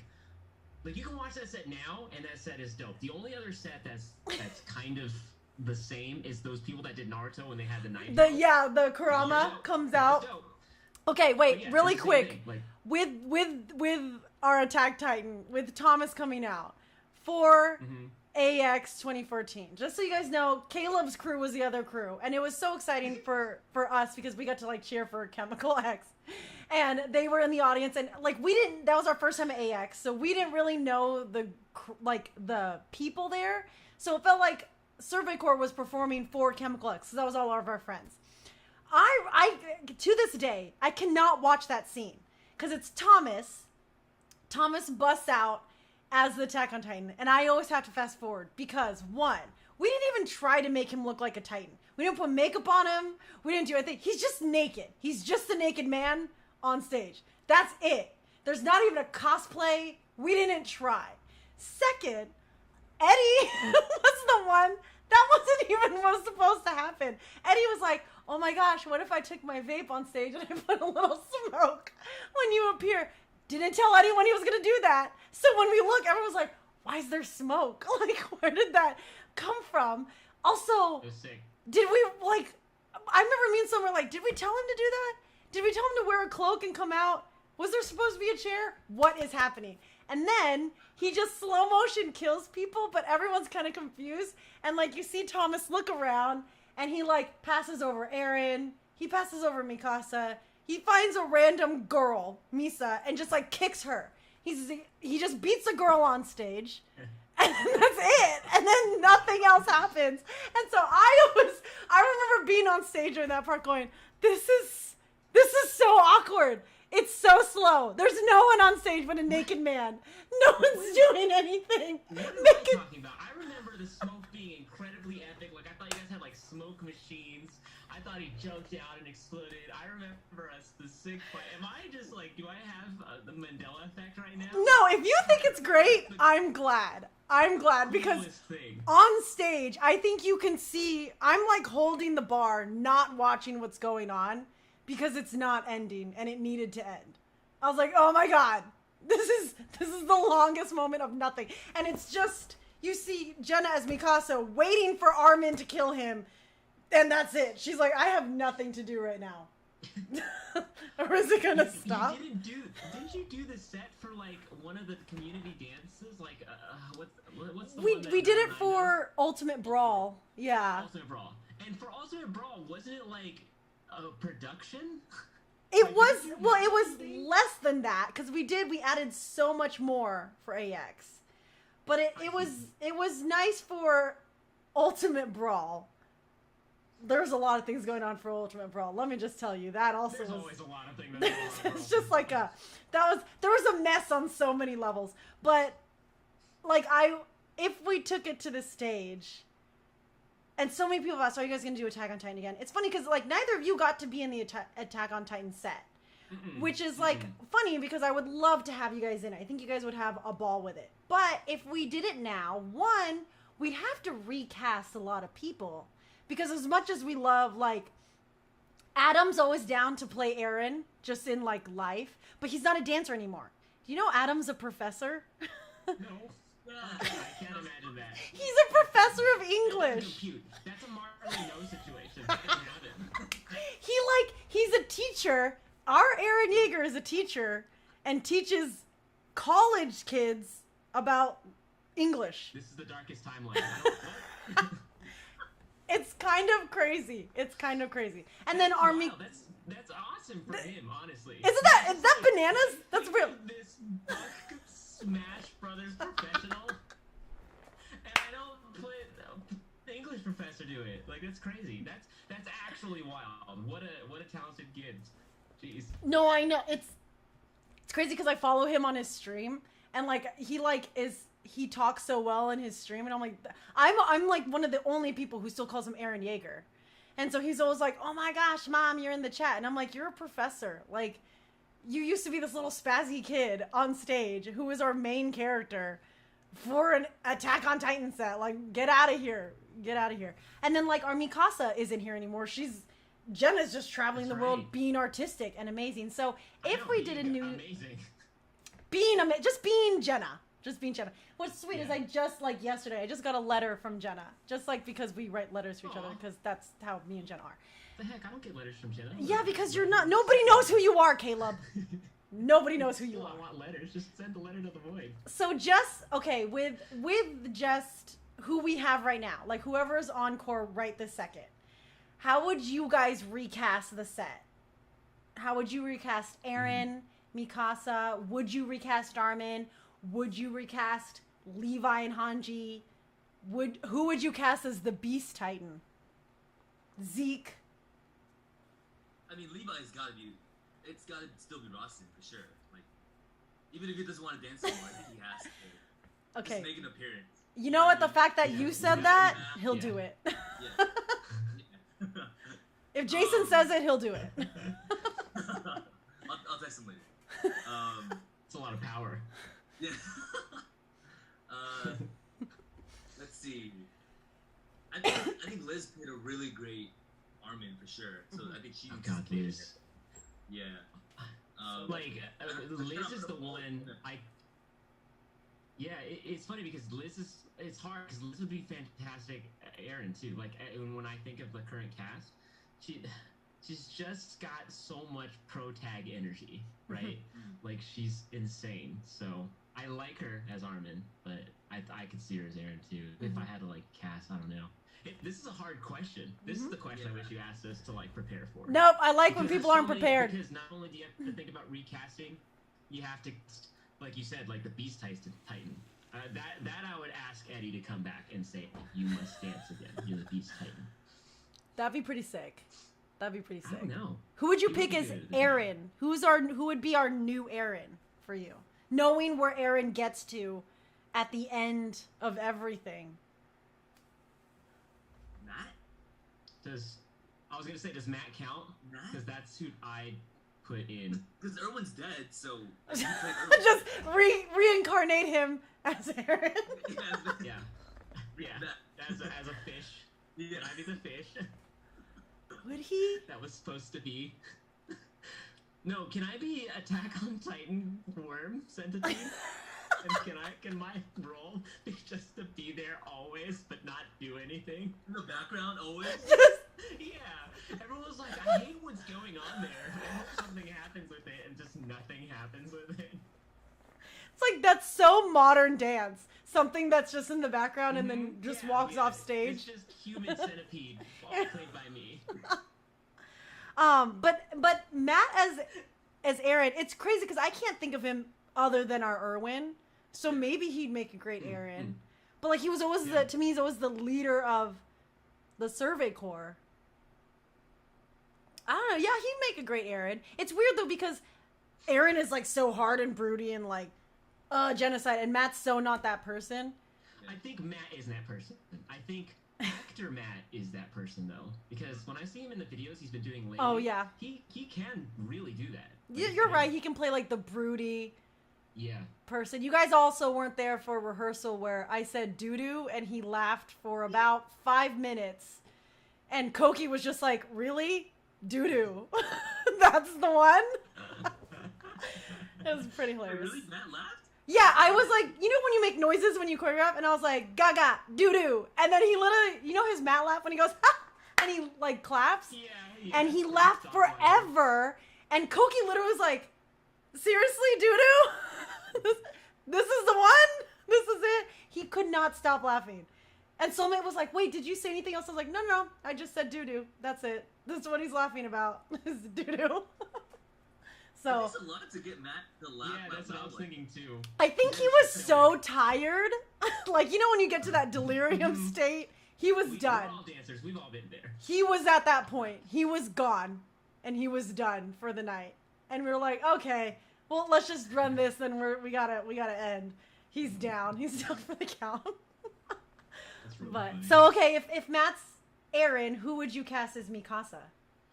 S3: you can watch that set now, and that set is dope. The only other set that's kind of the same is those people that did Naruto when they had the knife.
S1: The Kurama comes out. Okay, wait, really quick. Like, with our Attack Titan, with Thomas coming out for AX 2014. Just so you guys know, Caleb's crew was the other crew, and it was so exciting for us because we got to like cheer for Chemical X. And they were in the audience, and like that was our first time at AX, so we didn't really know the people there. So it felt like Survey Corps was performing for Chemical X, because that was all of our friends. I to this day, I cannot watch that scene because it's Thomas. Thomas busts out as the Attack on Titan, and I always have to fast forward because, one, we didn't even try to make him look like a Titan. We didn't put makeup on him. We didn't do anything. He's just naked. He's just a naked man on stage. That's it. There's not even a cosplay. We didn't try. Second, Eddie was the one that wasn't even what was supposed to happen. Eddie was like, oh my gosh, what if I took my vape on stage and I put a little smoke when you appear? Didn't tell anyone he was going to do that. So when we look, everyone's like, why is there smoke? Like, where did that come from? Also, did we, like, I remember me and someone were like, did we tell him to do that? Did we tell him to wear a cloak and come out? Was there supposed to be a chair? What is happening? And then he just slow motion kills people, but everyone's kind of confused. And like, you see Thomas look around and he like passes over Eren. He passes over Mikasa. He finds a random girl, Misa, and just like kicks her. He just beats a girl on stage. And that's it. And then nothing else happens. And so I remember being on stage during that part going, this is so awkward. It's so slow. There's no one on stage but a naked man. No one's doing anything.
S3: What am I talking about? I remember the smoke being incredibly epic. Like, I thought you guys had like smoke machines. I thought he jumped out and exploded. I remember the sick fight. Am I just like, do I have the Mandela effect right now?
S1: No, if you think it's great, I'm glad. I'm glad because on stage, I think you can see, I'm like holding the bar, not watching what's going on because it's not ending and it needed to end. I was like, oh my God, this is the longest moment of nothing. And it's just, you see Jenna as Mikasa waiting for Armin to kill him. And that's it. She's like, I have nothing to do right now. Or is it gonna stop?
S3: Didn't you do the set for like one of the community dances? Like, what's the one
S1: we did it for Ultimate Brawl. Yeah.
S3: Ultimate Brawl. And for Ultimate Brawl, wasn't it like a production?
S1: It was less than that because we added so much more for AX, but it was nice for Ultimate Brawl. There's a lot of things going on for Ultimate Brawl. Let me just tell you that also
S3: There's
S1: was
S3: always a lot of things. That
S1: it's just like there was a mess on so many levels, but like if we took it to the stage. And so many people asked, are you guys going to do Attack on Titan again? It's funny because, like, neither of you got to be in the Attack on Titan set. Which is, like, funny because I would love to have you guys in it. I think you guys would have a ball with it. But if we did it now, one, we'd have to recast a lot of people. Because as much as we love, like, Adam's always down to play Eren, just in, like, life. But he's not a dancer anymore. Do you know Adam's a professor?
S3: No. I can't imagine that.
S1: He's a professor of English.
S3: That's a Marley No situation. That doesn't happen.
S1: He's a teacher. Our Eren Yeager is a teacher and teaches college kids about English.
S3: This is the darkest timeline.
S1: It's kind of crazy. And then Army.
S3: Wow, that's awesome for him, honestly.
S1: Is that bananas? That's real.
S3: This Buck Smash Brothers professional, and I don't put the English professor do it. Like, that's crazy. That's actually wild. What a talented kid. Jeez.
S1: No, I know it's crazy because I follow him on his stream, and like he talks so well in his stream, and I'm like one of the only people who still calls him Eren Yeager, and so he's always like, oh my gosh, Mom, you're in the chat, and I'm like, you're a professor, like. You used to be this little spazzy kid on stage who was our main character for an Attack on Titan set. Like, get out of here. And then, like, our Mikasa isn't here anymore. Jenna's just traveling the world being artistic and amazing. So, if we did a new...
S3: Amazing.
S1: Just being Jenna. What's sweet is yesterday, I just got a letter from Jenna. Just, like, because we write letters to each other, because that's how me and Jenna are.
S3: The heck, I don't get letters from Jenna.
S1: Yeah, because you're not. Nobody knows who you are, Caleb. Nobody knows who you are.
S3: I want letters. Just send the letter to the void.
S1: So with just who we have right now, like whoever's on core right this second, how would you guys recast the set? How would you recast Eren, Mikasa? Would you recast Armin? Would you recast Levi and Hanji? Who would you cast as the Beast Titan? Zeke.
S2: I mean, Levi's gotta be. It's gotta still be Rostin for sure. Like, even if he doesn't want to dance anymore, I think he has to. Just make an appearance.
S1: You know what? The fact that you said that, he'll do it.
S2: Yeah.
S1: If Jason says it, he'll do it.
S2: I'll text him later.
S3: It's a lot of power.
S2: Yeah. Let's see. I think Liz played a really great Armin for sure. So I think she.
S3: Oh God, Liz.
S2: Yeah.
S3: Liz is the one I. Yeah, it's funny because it's hard because Liz would be fantastic Eren too. Like when I think of the current cast, she's just got so much pro tag energy, right? Like she's insane. So I like her as Armin, but I could see her as Eren too. If I had to like cast, I don't know. This is a hard question. This is the question I wish you asked us to like prepare for.
S1: Nope, I like when people aren't prepared.
S3: Because not only do you have to think about recasting, you have to, like you said, like the Beast Titan. That I would ask Eddie to come back and say, you must dance again. You're the Beast Titan.
S1: That'd be pretty sick.
S3: I don't know.
S1: Who would you pick as Eren? Who would be our new Eren for you? Knowing where Eren gets to at the end of everything.
S3: Does Matt count? Because that's who I put in.
S2: Because Erwin's dead, so
S1: just reincarnate him as Eren.
S3: Yeah. As a fish. Yeah. Can I be the fish?
S1: Would he?
S3: That was supposed to be. No, can I be Attack on Titan worm centipede? And can my role be just to be there always, but not do anything?
S2: In the background, always?
S3: Yeah. Everyone was like, I hate what's going on there. I hope something happens with it, and just nothing happens with it.
S1: It's like, that's so modern dance. Something that's just in the background and then just walks off stage.
S3: It's just human centipede, played by me.
S1: But Matt as Eren, it's crazy because I can't think of him other than our Erwin. So maybe he'd make a great Eren. But like he was always to me he's always the leader of the Survey Corps. I don't know. Yeah, he'd make a great Eren. It's weird though because Eren is like so hard and broody and like genocide, and Matt's so not that person.
S3: I think Matt is that person. I think actor Matt is that person though, because when I see him in the videos he's been doing lately, he can really do that.
S1: Like, you're right. He can play like the broody person. You guys also weren't there for rehearsal where I said doo-doo and he laughed for about 5 minutes, and Koki was just like, really? Doo-doo. That's the one? It was pretty hilarious.
S2: Really? Matt laughed?
S1: Yeah, I was like, you know when you make noises when you choreograph? And I was like, gaga, doo-doo. And then he literally, you know his Matt laugh when he goes, ha! And he like claps?
S3: Yeah.
S1: And he laughed forever. And Koki literally was like, seriously, doo-doo? This is the one? This is it? He could not stop laughing. And Soulmate was like, wait, did you say anything else? I was like, no, I just said doo-doo. That's it. That's what he's laughing about, is doo-doo. So
S2: it's a lot to get Matt to laugh.
S3: Yeah, that's what I was thinking too.
S1: I think he was so tired. Like, you know when you get to that delirium state? He was done.
S3: We're all dancers. We've all been there.
S1: He was at that point. He was gone. And he was done for the night. And we were like, okay, well, let's just run this, then we gotta end. He's down. He's down for the count.
S3: That's really
S1: But
S3: funny.
S1: so okay, if Matt's Eren, who would you cast as Mikasa?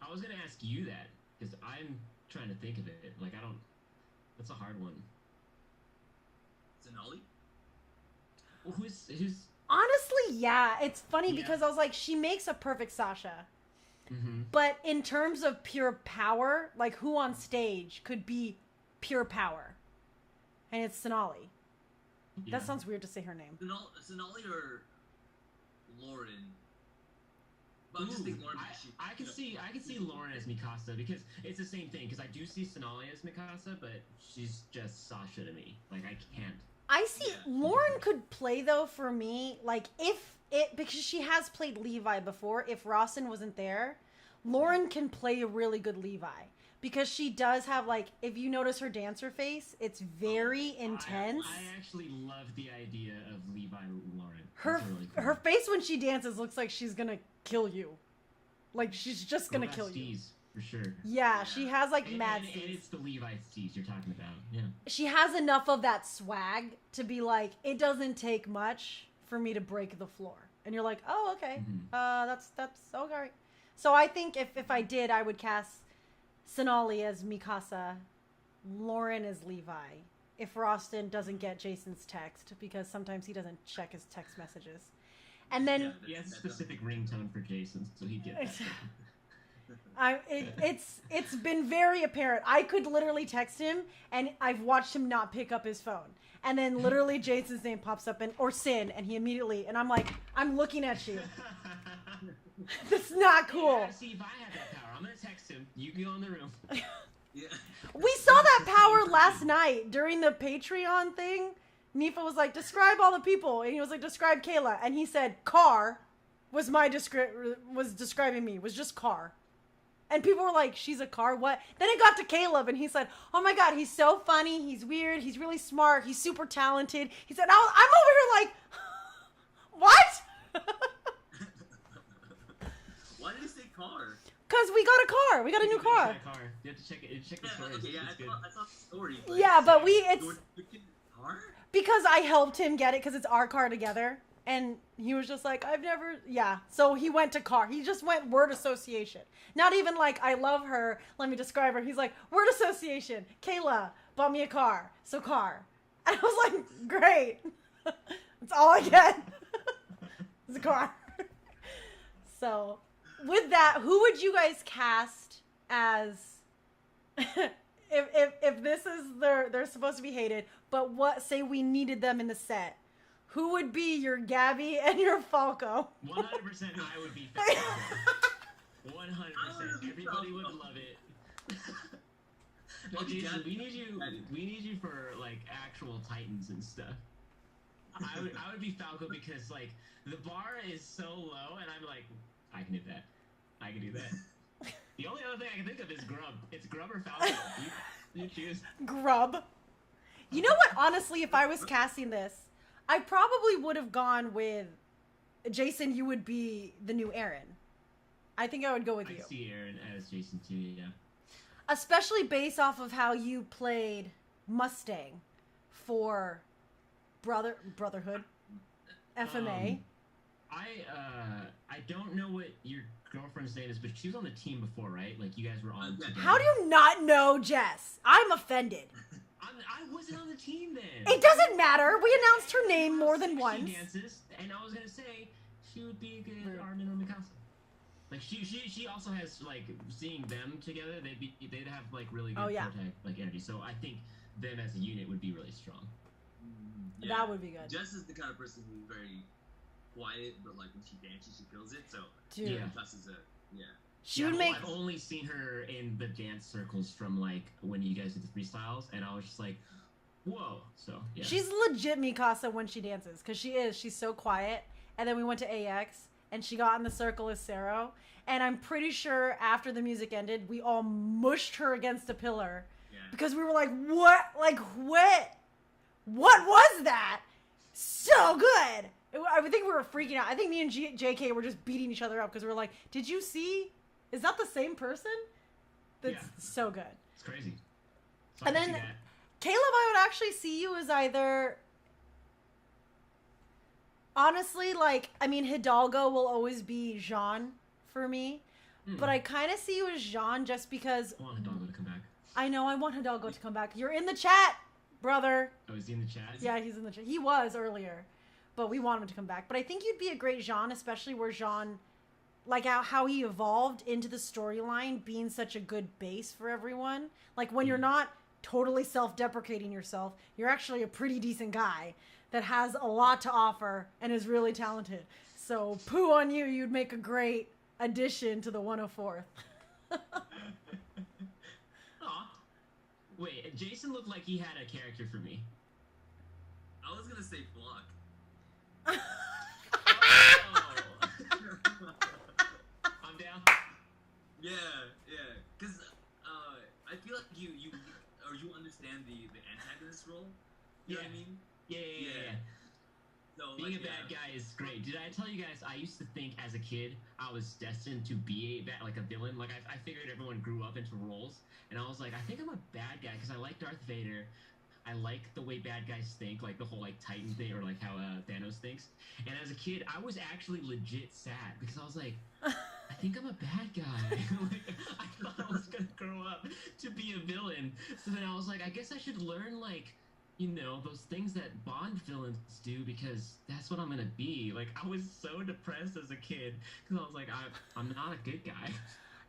S3: I was gonna ask you that because I'm trying to think of it. Like I don't. That's a hard one.
S2: Sonali?
S3: Well, who's?
S1: Honestly, yeah. It's funny because I was like, she makes a perfect Sasha.
S3: Mm-hmm.
S1: But in terms of pure power, like who on stage could be pure power? And it's Sonali.
S3: Yeah.
S1: That sounds weird to say her name.
S2: Sonali or Lauren? But I'm just thinking Lauren.
S3: I can see Lauren as Mikasa because it's the same thing. Because I do see Sonali as Mikasa, but she's just Sasha to me. Like I can't.
S1: I see Lauren could play though for me. Like because she has played Levi before. If Rawson wasn't there, Lauren can play a really good Levi because she does have like, if you notice her dancer face, it's very intense.
S3: I actually love the idea of Levi Lauren. Really cool.
S1: Her face when she dances looks like she's gonna kill you. Like she's just gonna kill you.
S3: For sure.
S1: Yeah, she has like mad
S3: and
S1: steez.
S3: it's the Levi steez you're talking about. Yeah.
S1: She has enough of that swag to be like, it doesn't take much for me to break the floor. And you're like, oh, okay. That's okay. So I think if I did, I would cast Sonali as Mikasa, Lauren as Levi. If Roston doesn't get Jason's text, because sometimes he doesn't check his text messages. And then
S3: He has a specific ringtone for Jason, so he gets that.
S1: It's been very apparent. I could literally text him, and I've watched him not pick up his phone. And then literally Jason's name pops up, or Sin, and he immediately, and I'm like, I'm looking at you. That's not cool.
S3: Yeah, see, if I had that power, I'm going to text him. You can go in the room.
S2: Yeah.
S1: We saw that power last night during the Patreon thing. Nifa was like, describe all the people. And he was like, describe Kayla. And he said, car was describing me, was just car. And people were like, she's a car? What? Then it got to Caleb, and he said, oh my god, he's so funny, he's weird, he's really smart, he's super talented. He said, I'm over here like, what?
S2: Why did he say car?
S1: Because we got a car. We got a new car.
S3: You have to check the story.
S2: Okay, I saw the story. But
S1: Yeah, but it's...
S2: Car?
S1: Because I helped him get it, because it's our car together. And he was just like, I've never... Yeah. So he went to car. He just went word association. Not even like, I love her, let me describe her. He's like, word association. Kayla bought me a car. So car. And I was like, great. That's all I get. It's a car. So, with that, who would you guys cast as... if this is they're supposed to be hated, but what, say we needed them in the set. Who would be your Gabby and your Falco?
S3: 100% I would be Falco. 100%. Everybody would love it. No, Jason, we need you for like actual Titans and stuff. I would be Falco because like the bar is so low and I'm like, I can do that. I can do that. The only other thing I can think of is Grub. It's Grub or Falco. You choose.
S1: Grub. You know what? Honestly, if I was casting this, I probably would have gone with Jason. You would be the new Eren. I think I would go with you.
S3: I see Eren as Jason too. Yeah.
S1: Especially based off of how you played Mustang for Brotherhood, FMA.
S3: I don't know what your girlfriend's name is, but she was on the team before, right? Like you guys were on together.
S1: How do you not know, Jess? I'm offended.
S3: I wasn't on the team then.
S1: It doesn't matter. We announced her name more than once.
S3: She dances, and I was gonna say she would be a good Armin or Mikasa. Like she also has like seeing them together. They'd have like really good like energy. So I think them as a unit would be really strong.
S2: Yeah.
S1: That would be good.
S2: Jess is the kind of person who's very quiet, but like when she dances, she kills it. So
S1: dude,
S2: yeah.
S1: She would make.
S3: I've only seen her in the dance circles from like when you guys did the freestyles, and I was just like, whoa. So yeah.
S1: She's legit Mikasa when she dances, because she's so quiet. And then we went to AX, and she got in the circle as Sero, and I'm pretty sure after the music ended, we all mushed her against a pillar, because we were like, what? Like what? What was that? So good. I think we were freaking out. I think me and JK were just beating each other up because we were like, did you see? Is that the same person? That's so good.
S3: It's crazy.
S1: And then, Caleb, I would actually see you as either... Honestly, like, I mean, Hidalgo will always be Jean for me. But I kind of see you as Jean just because...
S3: I want Hidalgo to come back.
S1: I know, I want Hidalgo to come back. You're in the chat, brother.
S3: Oh, is he in the chat?
S1: Yeah, he's in the chat. He was earlier. But we want him to come back. But I think you'd be a great Jean, especially where Jean... Like how he evolved into the storyline being such a good base for everyone. Like when you're not totally self-deprecating yourself, you're actually a pretty decent guy that has a lot to offer and is really talented. So poo on you, you'd make a great addition to the 104th.
S3: Aw. Wait, Jason looked like he had a character for me.
S2: I was gonna say Flock.
S3: I'm down.
S2: Yeah, because I feel like you understand the antagonist role. You know what I mean? Yeah. So,
S3: being a bad guy is great. Did I tell you guys? I used to think as a kid I was destined to be a villain. Like I figured everyone grew up into roles, and I was like, I think I'm a bad guy because I like Darth Vader. I like the way bad guys think, like the whole like Titan thing, or like how Thanos thinks. And as a kid, I was actually legit sad because I was like, I think I'm a bad guy. Like, I thought I was gonna grow up to be a villain. So then I was like, I guess I should learn like, you know, those things that Bond villains do because that's what I'm gonna be. Like I was so depressed as a kid because I was like, I'm not a good guy.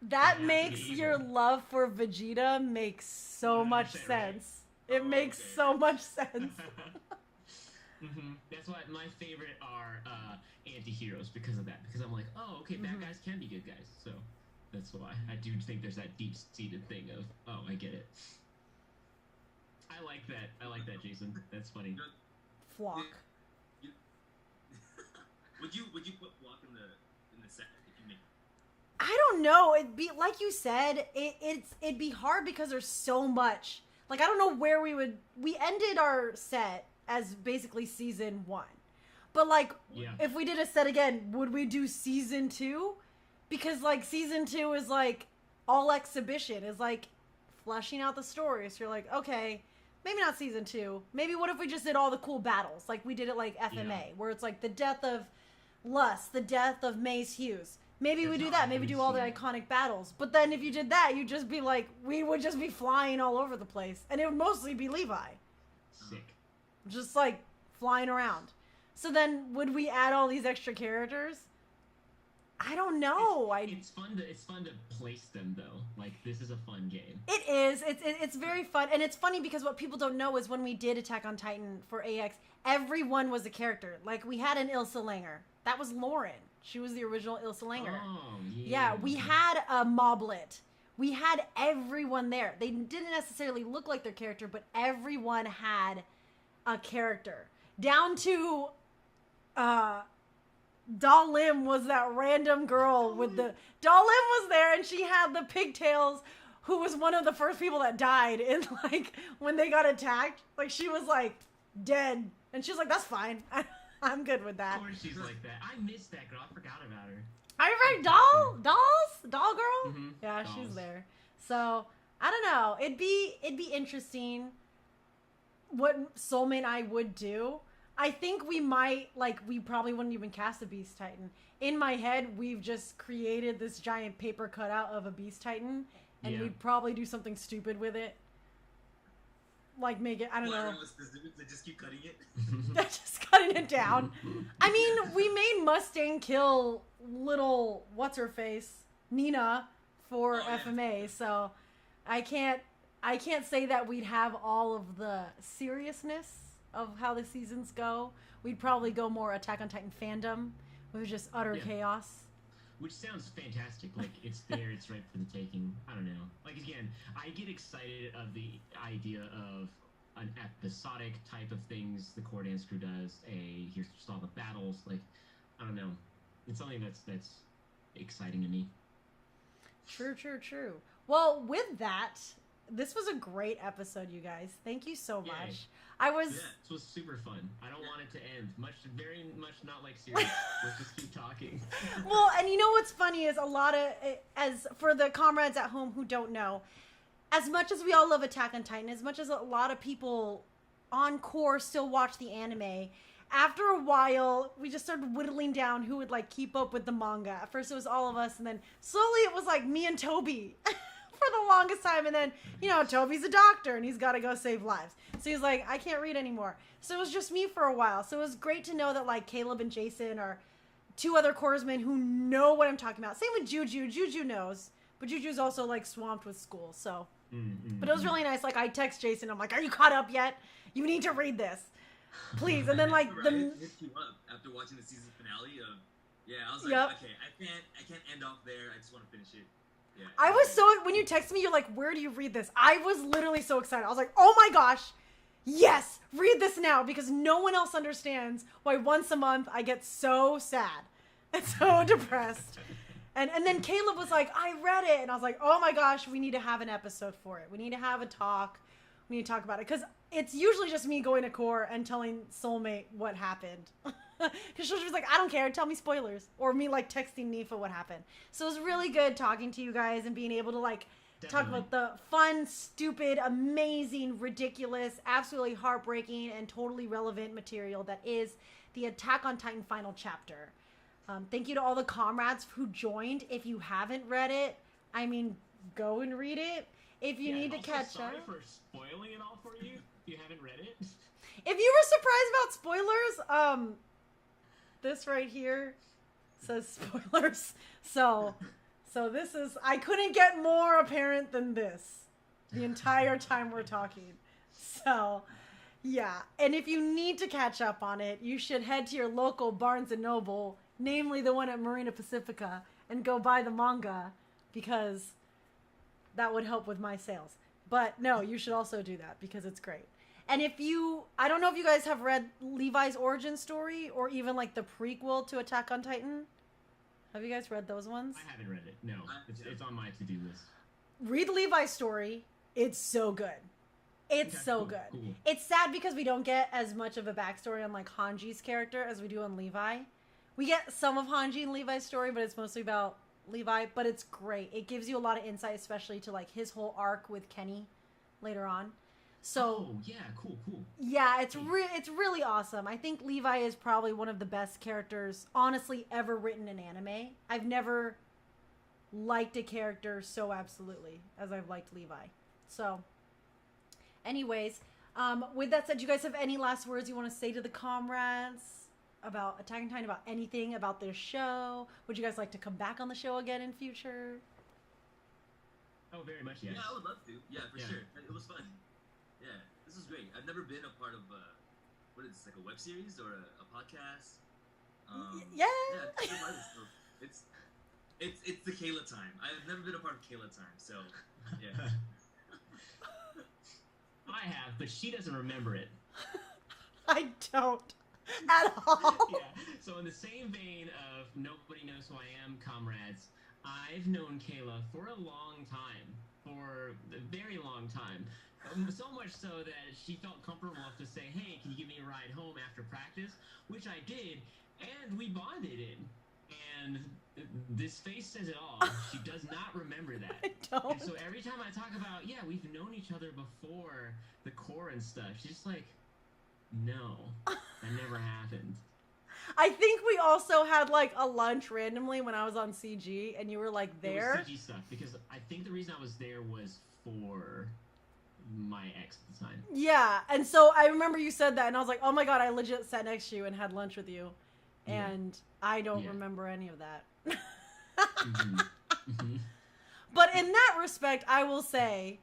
S1: That makes your love for Vegeta make so much sense. Right? It makes so much sense.
S3: That's why my favorite are anti-heroes because of that. Because I'm like, oh, okay, bad guys can be good guys. So that's why I do think there's that deep-seated thing of, oh, I get it. I like that, Jason. That's funny.
S1: Flock.
S2: Would you put Flock in the set if you make?
S1: I don't know. It'd be like you said. It'd be hard because there's so much. Like, I don't know where we ended our set as basically season 1. But, like, if we did a set again, would we do season 2? Because, like, season 2 is, like, all exhibition. Is, like, fleshing out the story. So you're like, okay, maybe not season 2. Maybe what if we just did all the cool battles? Like, we did it, like, FMA. Where it's, like, the death of Lust, the death of Mace Hughes. Maybe we do that. Maybe do all the iconic battles. But then if you did that, you'd just be like, we would just be flying all over the place. And it would mostly be Levi.
S3: Sick.
S1: Just like flying around. So then would we add all these extra characters? I don't know.
S3: It's fun to place them though. Like this is a fun game.
S1: It is. It's very fun. And it's funny because what people don't know is when we did Attack on Titan for AX, everyone was a character. Like we had an Ilsa Langer. That was Lauren. She was the original Ilsa Langer.
S3: Oh,
S1: yeah, we had a Moblet. We had everyone there. They didn't necessarily look like their character, but everyone had a character. Down to Doll Lim was that random girl with the... Doll Lim was there, and she had the pigtails, who was one of the first people that died in, like, when they got attacked. Like, she was, like, dead. And she was like, that's fine. I'm good with that.
S3: Of course she's like that. I missed that girl. I forgot about her.
S1: Are you right? Doll girl?
S3: Mm-hmm.
S1: Yeah,
S3: Dolls.
S1: she's there. So, I don't know. It'd be interesting what Soulmate and I would do. I think we might, like, we probably wouldn't even cast a Beast Titan. In my head, we've just created this giant paper cutout of a Beast Titan, and we'd probably do something stupid with it. Like, make it, I don't know.
S2: Just keep cutting it?
S1: Just cutting it down. I mean, we made Mustang kill little, what's-her-face, Nina, for FMA, so I can't say that we'd have all of the seriousness of how the seasons go. We'd probably go more Attack on Titan fandom with just utter chaos.
S3: Which sounds fantastic. Like, it's there, it's right for the taking. I don't know. Like, again, I get excited of the idea of an episodic type of things the core dance crew does. Here's just all the battles. Like, I don't know. It's something that's exciting to me.
S1: True. Well, with that, this was a great episode, you guys. Thank you so much.
S3: Yay. This was super fun. I don't want it to end. Very much not like serious. Let's just keep talking.
S1: Well, and you know what's funny is as for the comrades at home who don't know, as much as we all love Attack on Titan, as much as a lot of people on core still watch the anime, after a while, we just started whittling down who would, like, keep up with the manga. At first it was all of us, and then slowly it was, like, me and Toby for the longest time. And then, you know, Toby's a doctor, and he's got to go save lives. So he's like, I can't read anymore. So it was just me for a while. So it was great to know that, like, Caleb and Jason are two other corpsmen who know what I'm talking about. Same with Juju. Juju knows. But Juju's also, like, swamped with school, so... But it was really nice. Like, I text Jason. I'm like, are you caught up yet? You need to read this. Please. And then, like,
S2: I hit you up after watching the season finale of... Yeah, I was like, okay, I can't end off there. I just want to finish it. Yeah.
S1: I was so... When you texted me, you're like, where do you read this? I was literally so excited. I was like, oh my gosh. Yes! Read this now. Because no one else understands why once a month I get so sad and so depressed. And then Caleb was like, I read it. And I was like, oh my gosh, we need to have an episode for it. We need to have a talk. We need to talk about it. Because it's usually just me going to core and telling Soulmate what happened. Because she was like, I don't care. Tell me spoilers. Or me, like, texting Nifa what happened. So it was really good talking to you guys and being able to, like, talk about the fun, stupid, amazing, ridiculous, absolutely heartbreaking, and totally relevant material that is the Attack on Titan final chapter. Thank you to all the comrades who joined. If you haven't read it, I mean, go and read it. If you need to catch
S3: sorry
S1: up.
S3: for spoiling it all for you if you haven't read it.
S1: If you were surprised about spoilers, this right here says spoilers. So this is, I couldn't get more apparent than this the entire time we're talking. So, yeah. And if you need to catch up on it, you should head to your local Barnes & Noble, namely the one at Marina Pacifica, and go buy the manga, because that would help with my sales. But no, you should also do that because it's great. And if you, I don't know if you guys have read Levi's origin story or even like the prequel to Attack on Titan. Have you guys read those ones?
S3: I haven't read it. No, it's on my to-do list.
S1: Read Levi's story. It's so good. It's so good. Cool. It's sad because we don't get as much of a backstory on like Hanji's character as we do on Levi. We get some of Hanji and Levi's story, but it's mostly about Levi. But it's great. It gives you a lot of insight, especially to like his whole arc with Kenny later on. So
S3: yeah, cool.
S1: Yeah, it's really awesome. I think Levi is probably one of the best characters, honestly, ever written in anime. I've never liked a character so absolutely as I've liked Levi. So, anyways, with that said, do you guys have any last words you want to say to the comrades about Attack on Titan, about anything, about this show? Would you guys like to come back on the show again in future?
S3: Oh, very much, yes.
S2: Yeah, I would love to. Yeah, for sure. It was fun. Yeah, this was great. I've never been a part of what is this, like a web series or a podcast?
S1: Yeah,
S2: it's the Kayla time. I've never been a part of Kayla time, so yeah.
S3: I have, but she doesn't remember it.
S1: I don't. At all.
S3: Yeah. So in the same vein of nobody knows who I am, comrades, I've known Kayla for a long time, for a very long time. So much so that she felt comfortable enough to say, "Hey, can you give me a ride home after practice?" Which I did, and we bonded in. And this face says it all. She does not remember that.
S1: I don't.
S3: And so every time I talk about, yeah, we've known each other before the core and stuff, she's just like, no, that never happened.
S1: I think we also had like a lunch randomly when I was on CG, and you were like there.
S3: It was CG stuff, because I think the reason I was there was for my ex at the time.
S1: Yeah, and so I remember you said that, and I was like, oh my god, I legit sat next to you and had lunch with you. And I don't remember any of that. But in that respect, I will say,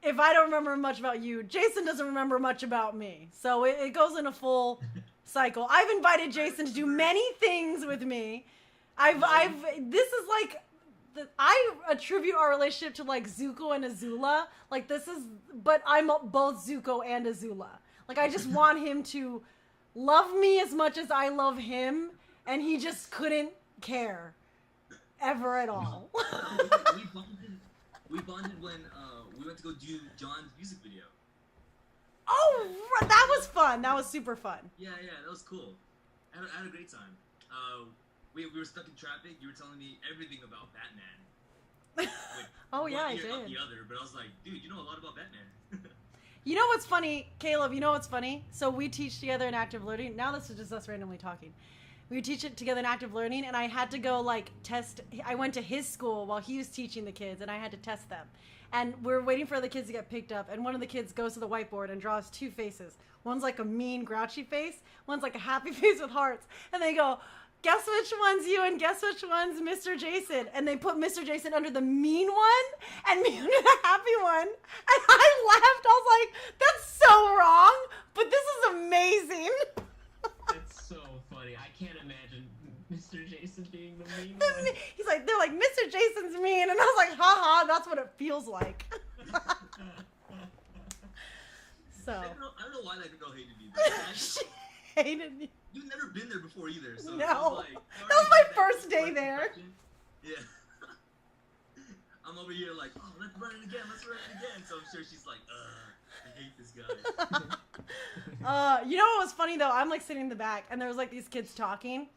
S1: if I don't remember much about you, Jason doesn't remember much about me. So it goes in a full cycle. I've invited Jason to do many things with me. This is like, I attribute our relationship to like Zuko and Azula. Like this is, but I'm both Zuko and Azula. Like I just want him to love me as much as I love him, and he just couldn't care ever at all.
S2: we bonded when we went to go do John's music video.
S1: Oh, that was fun. That was super fun.
S2: Yeah, that was cool. I had a great time. We were stuck in traffic. You were telling me everything about Batman. Like,
S1: oh yeah, I did.
S2: Not the other, but I was like, dude, you know a lot about Batman.
S1: You know what's funny, Caleb? You know what's funny? So we teach together in active learning. Now this is just us randomly talking. We teach it together in active learning, and I had to go like test. I went to his school while he was teaching the kids, and I had to test them. And we're waiting for the kids to get picked up, and one of the kids goes to the whiteboard and draws two faces. One's like a mean, grouchy face. One's like a happy face with hearts. And they go, guess which one's you and guess which one's Mr. Jason. And they put Mr. Jason under the mean one and me under the happy one. And I laughed. I was like, that's so wrong, but this is amazing.
S3: That's so funny. I can't imagine Mr. Jason being the mean one.
S1: He's like, they're like, Mr. Jason's mean. And I was like, haha, that's what it feels like. So.
S2: I don't know why that girl hated me.
S1: She hated me.
S2: You've never been there before either, so
S1: No.
S2: like,
S1: That was my first day there.
S2: Yeah. I'm over here like, oh, let's run it again, So I'm sure she's like, I hate this guy.
S1: You know what was funny though? I'm like sitting in the back, and there was like these kids talking.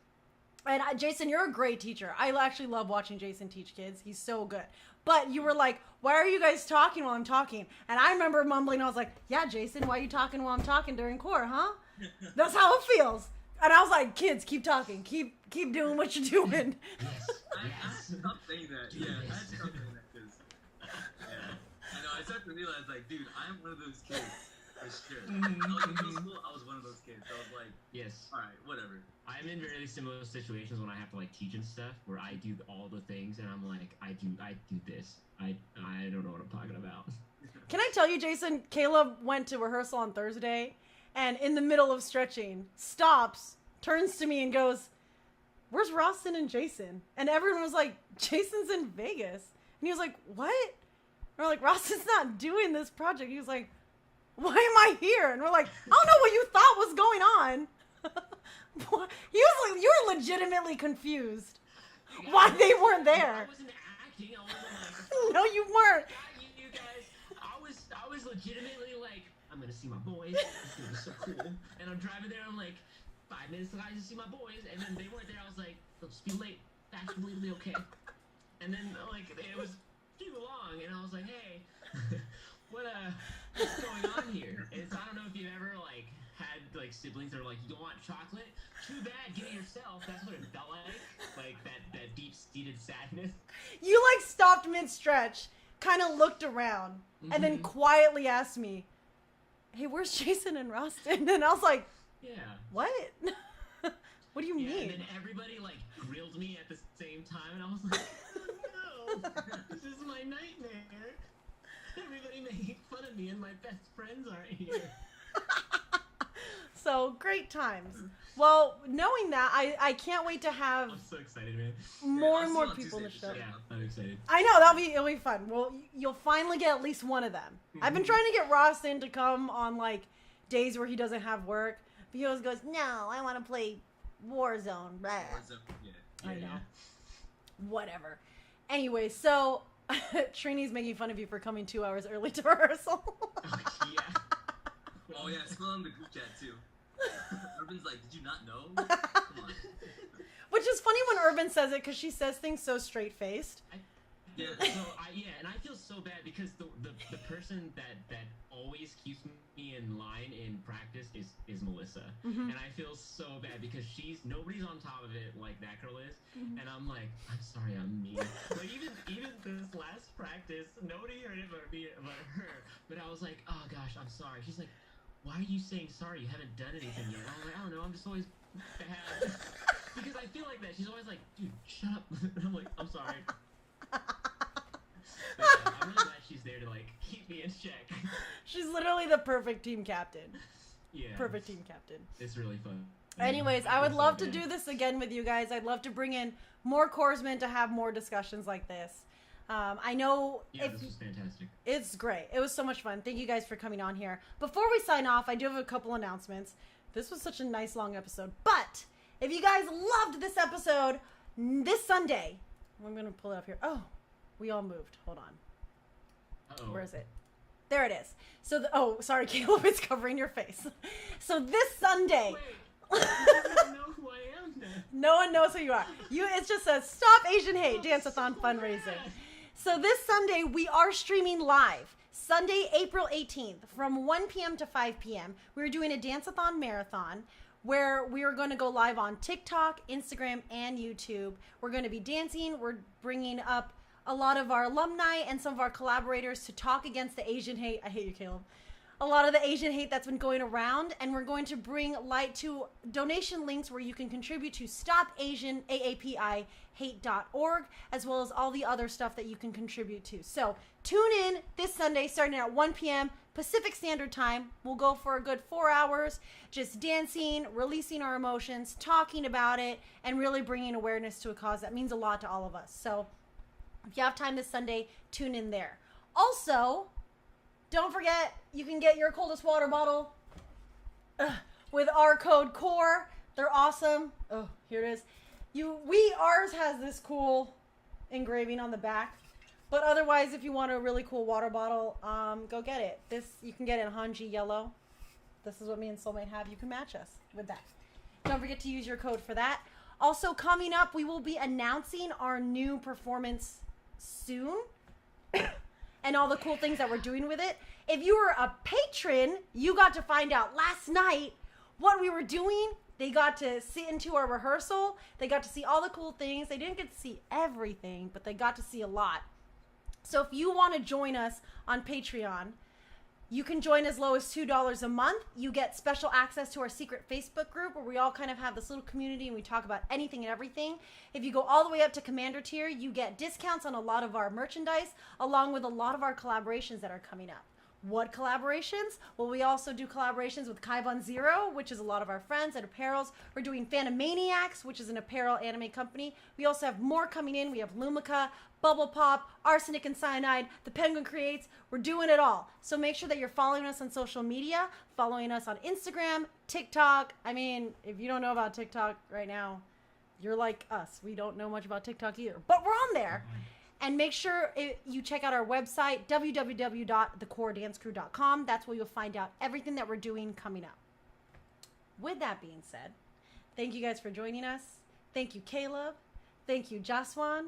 S1: And Jason, you're a great teacher. I actually love watching Jason teach kids. He's so good. But you were like, why are you guys talking while I'm talking? And I remember mumbling. I was like, yeah, Jason, why are you talking while I'm talking during core, huh? That's how it feels. And I was like, kids, keep talking. Keep doing what you're doing.
S2: I had to stop saying that. Yeah, I had to stop saying that because, I know, I started to realize, like, dude, I'm one of those kids, for sure. I was in middle school, I was one of those kids. So I was like,
S3: yes.
S2: All right, whatever.
S3: I'm in very similar situations when I have to like teach and stuff, where I do all the things, and I'm like, I do this. I don't know what I'm talking about.
S1: Can I tell you, Jason, Caleb went to rehearsal on Thursday, and in the middle of stretching, stops, turns to me and goes, where's Rostin and Jason? And everyone was like, Jason's in Vegas. And he was like, what? And we're like, Rostin's not doing this project. He was like, why am I here? And we're like, I don't know what you thought was going on. He was like, you were legitimately confused why they weren't there.
S3: I wasn't acting. I wasn't like,
S1: no, you weren't.
S3: You guys, I was legitimately like, I'm gonna see my boys. It's gonna be so cool. And I'm driving there. I'm like, 5 minutes till I just see my boys. And then they weren't there. I was like, they'll just be late. Fashionably, it'll be okay. And then like it was too long, and I was like, hey, what's going on here? I don't know if you've ever like had like siblings that are like, you don't want chocolate? Too bad, get it yourself. That's what it felt like that deep-seated sadness.
S1: You like stopped mid-stretch, kind of looked around, and then quietly asked me, hey, where's Jason and Rostin? And I was like,
S3: yeah,
S1: what? What do you mean?
S3: And then everybody like grilled me at the same time, and I was like, oh, no, this is my nightmare. Everybody making fun of me, and my best friends aren't here.
S1: So, great times. Well, knowing that, I can't wait to have
S3: I'm so excited, man.
S1: more and more people in the show.
S3: Yeah, I'm excited.
S1: I know, it'll be fun. Well, you'll finally get at least one of them. I've been trying to get Ross in to come on, like, days where he doesn't have work, But he always goes, no, I want to play Warzone. Blah.
S2: Warzone, yeah.
S1: I know. Whatever. Anyway, so Trini's making fun of you for coming 2 hours early to rehearsal.
S2: Oh yeah, it's still on the group chat too. Urban's like, did you not know? Come on.
S1: Which is funny when Urban says it because she says things so straight-faced.
S3: And I feel so bad because the person that always keeps me in line in practice is Melissa, and I feel so bad because nobody's on top of it like that girl is, and I'm like, I'm sorry, I'm mean. Like even this last practice, nobody heard it but me, but her. But I was like, oh gosh, I'm sorry. She's like, why are you saying sorry? You haven't done anything yet. I was like, I don't know. I'm just always bad because I feel like that. She's always like, dude, shut up. And I'm like, I'm sorry. Yeah, I'm really glad she's there to like keep me in check.
S1: She's literally the perfect team captain.
S3: Yeah.
S1: Perfect team captain.
S3: It's really fun.
S1: Anyways, I would love to do this again with you guys. I'd love to bring in more corpsmen to have more discussions like this. I know.
S3: Yeah, this was fantastic.
S1: It's great. It was so much fun. Thank you guys for coming on here. Before we sign off, I do have a couple announcements. This was such a nice long episode. But if you guys loved this episode, this Sunday, I'm going to pull it up here. Oh, we all moved. Hold on.
S3: Uh-oh.
S1: Where is it? There it is. So, sorry, Caleb, it's covering your face. So this Sunday.
S3: Wait, I don't know who I am then.
S1: No one knows who you are. It just says, Stop Asian Hate, Dance-a-thon fundraising. So this Sunday, we are streaming live. Sunday, April 18th, from 1 p.m. to 5 p.m. We're doing a Dance-a-thon marathon where we are going to go live on TikTok, Instagram, and YouTube. We're going to be dancing. We're bringing up a lot of our alumni and some of our collaborators to talk against the Asian hate. I hate you, Caleb. A lot of the Asian hate that's been going around, and we're going to bring light to donation links where you can contribute to StopAsianAAPIHate.org, as well as all the other stuff that you can contribute to. So tune in this Sunday starting at 1 p.m. Pacific Standard Time. We'll go for a good 4 hours, just dancing, releasing our emotions, talking about it, and really bringing awareness to a cause that means a lot to all of us. So if you have time this Sunday, tune in there. Also, don't forget, you can get your coldest water bottle with our code CORE. They're awesome. Oh, here it is. Ours has this cool engraving on the back. But otherwise, if you want a really cool water bottle, go get it. You can get it in Hanji yellow. This is what me and Soulmate have. You can match us with that. Don't forget to use your code for that. Also, coming up, we will be announcing our new performance soon. And all the cool things that we're doing with it. If you were a patron, you got to find out last night what we were doing. They got to sit into our rehearsal. They got to see all the cool things. They didn't get to see everything, but they got to see a lot. So if you want to join us on Patreon, you can join as low as $2 a month. You get special access to our secret Facebook group where we all kind of have this little community and we talk about anything and everything. If you go all the way up to Commander tier, you get discounts on a lot of our merchandise, along with a lot of our collaborations that are coming up. What collaborations? Well, we also do collaborations with Kaibon Zero, which is a lot of our friends at apparels. We're doing Phantomaniacs, which is an apparel anime company. We also have more coming in. We have Lumica, Bubble Pop, Arsenic and Cyanide, The Penguin Creates. We're doing it all. So make sure that you're following us on social media, following us on Instagram, TikTok. I mean, if you don't know about TikTok right now, you're like us. We don't know much about TikTok either, but we're on there. And make sure you check out our website, www.thecoredancecrew.com. That's where you'll find out everything that we're doing coming up. With that being said, thank you guys for joining us. Thank you, Caleb. Thank you, Jaswan.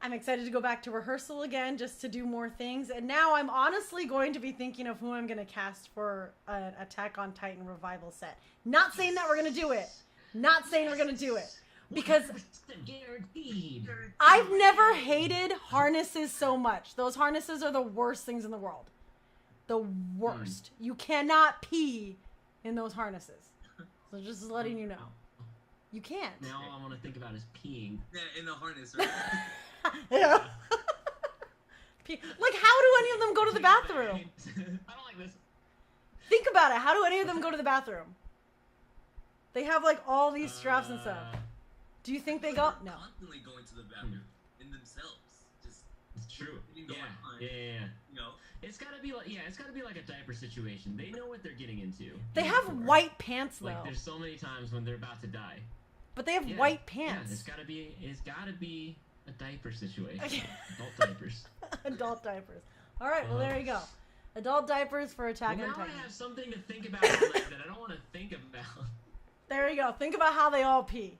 S1: I'm excited to go back to rehearsal again just to do more things. And now I'm honestly going to be thinking of who I'm going to cast for an Attack on Titan revival set. Not saying that we're going to do it. Not saying we're going to do it. Because I've never hated harnesses so much. Those harnesses are the worst things in the world. The worst. You cannot pee in those harnesses. So just letting you know. You can't.
S3: Now all I want to think about is peeing.
S2: Yeah, in the harness, right?
S1: Yeah. Like, how do any of them go to the bathroom?
S3: I don't like this.
S1: Think about it. How do any of them go to the bathroom? They have, like, all these straps and stuff. Do you think they go? No.
S2: Constantly going to the bathroom in themselves. Just
S3: It's true.
S2: Anything going on,
S3: Yeah.
S2: You know.
S3: It's gotta be like a diaper situation. They know what they're getting into.
S1: They have white pants though.
S3: Like there's so many times when they're about to die.
S1: But they have white pants.
S3: Yeah, it's gotta be a diaper situation. Adult diapers.
S1: Adult diapers. All right, well there you go. Adult diapers for Attack on
S3: Now
S1: Titan.
S3: I have something to think about that I don't want to think about.
S1: There you go. Think about how they all pee.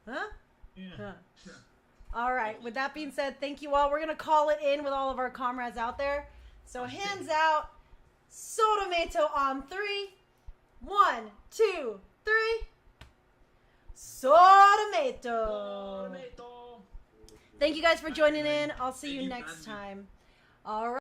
S1: Huh?
S3: Yeah.
S1: Huh. All right. With that being said, thank you all. We're going to call it in with all of our comrades out there. So hands out. Sotomato on 3. 1, 2, 3. Sotomato. Thank you guys for joining in. I'll see you next time. All right.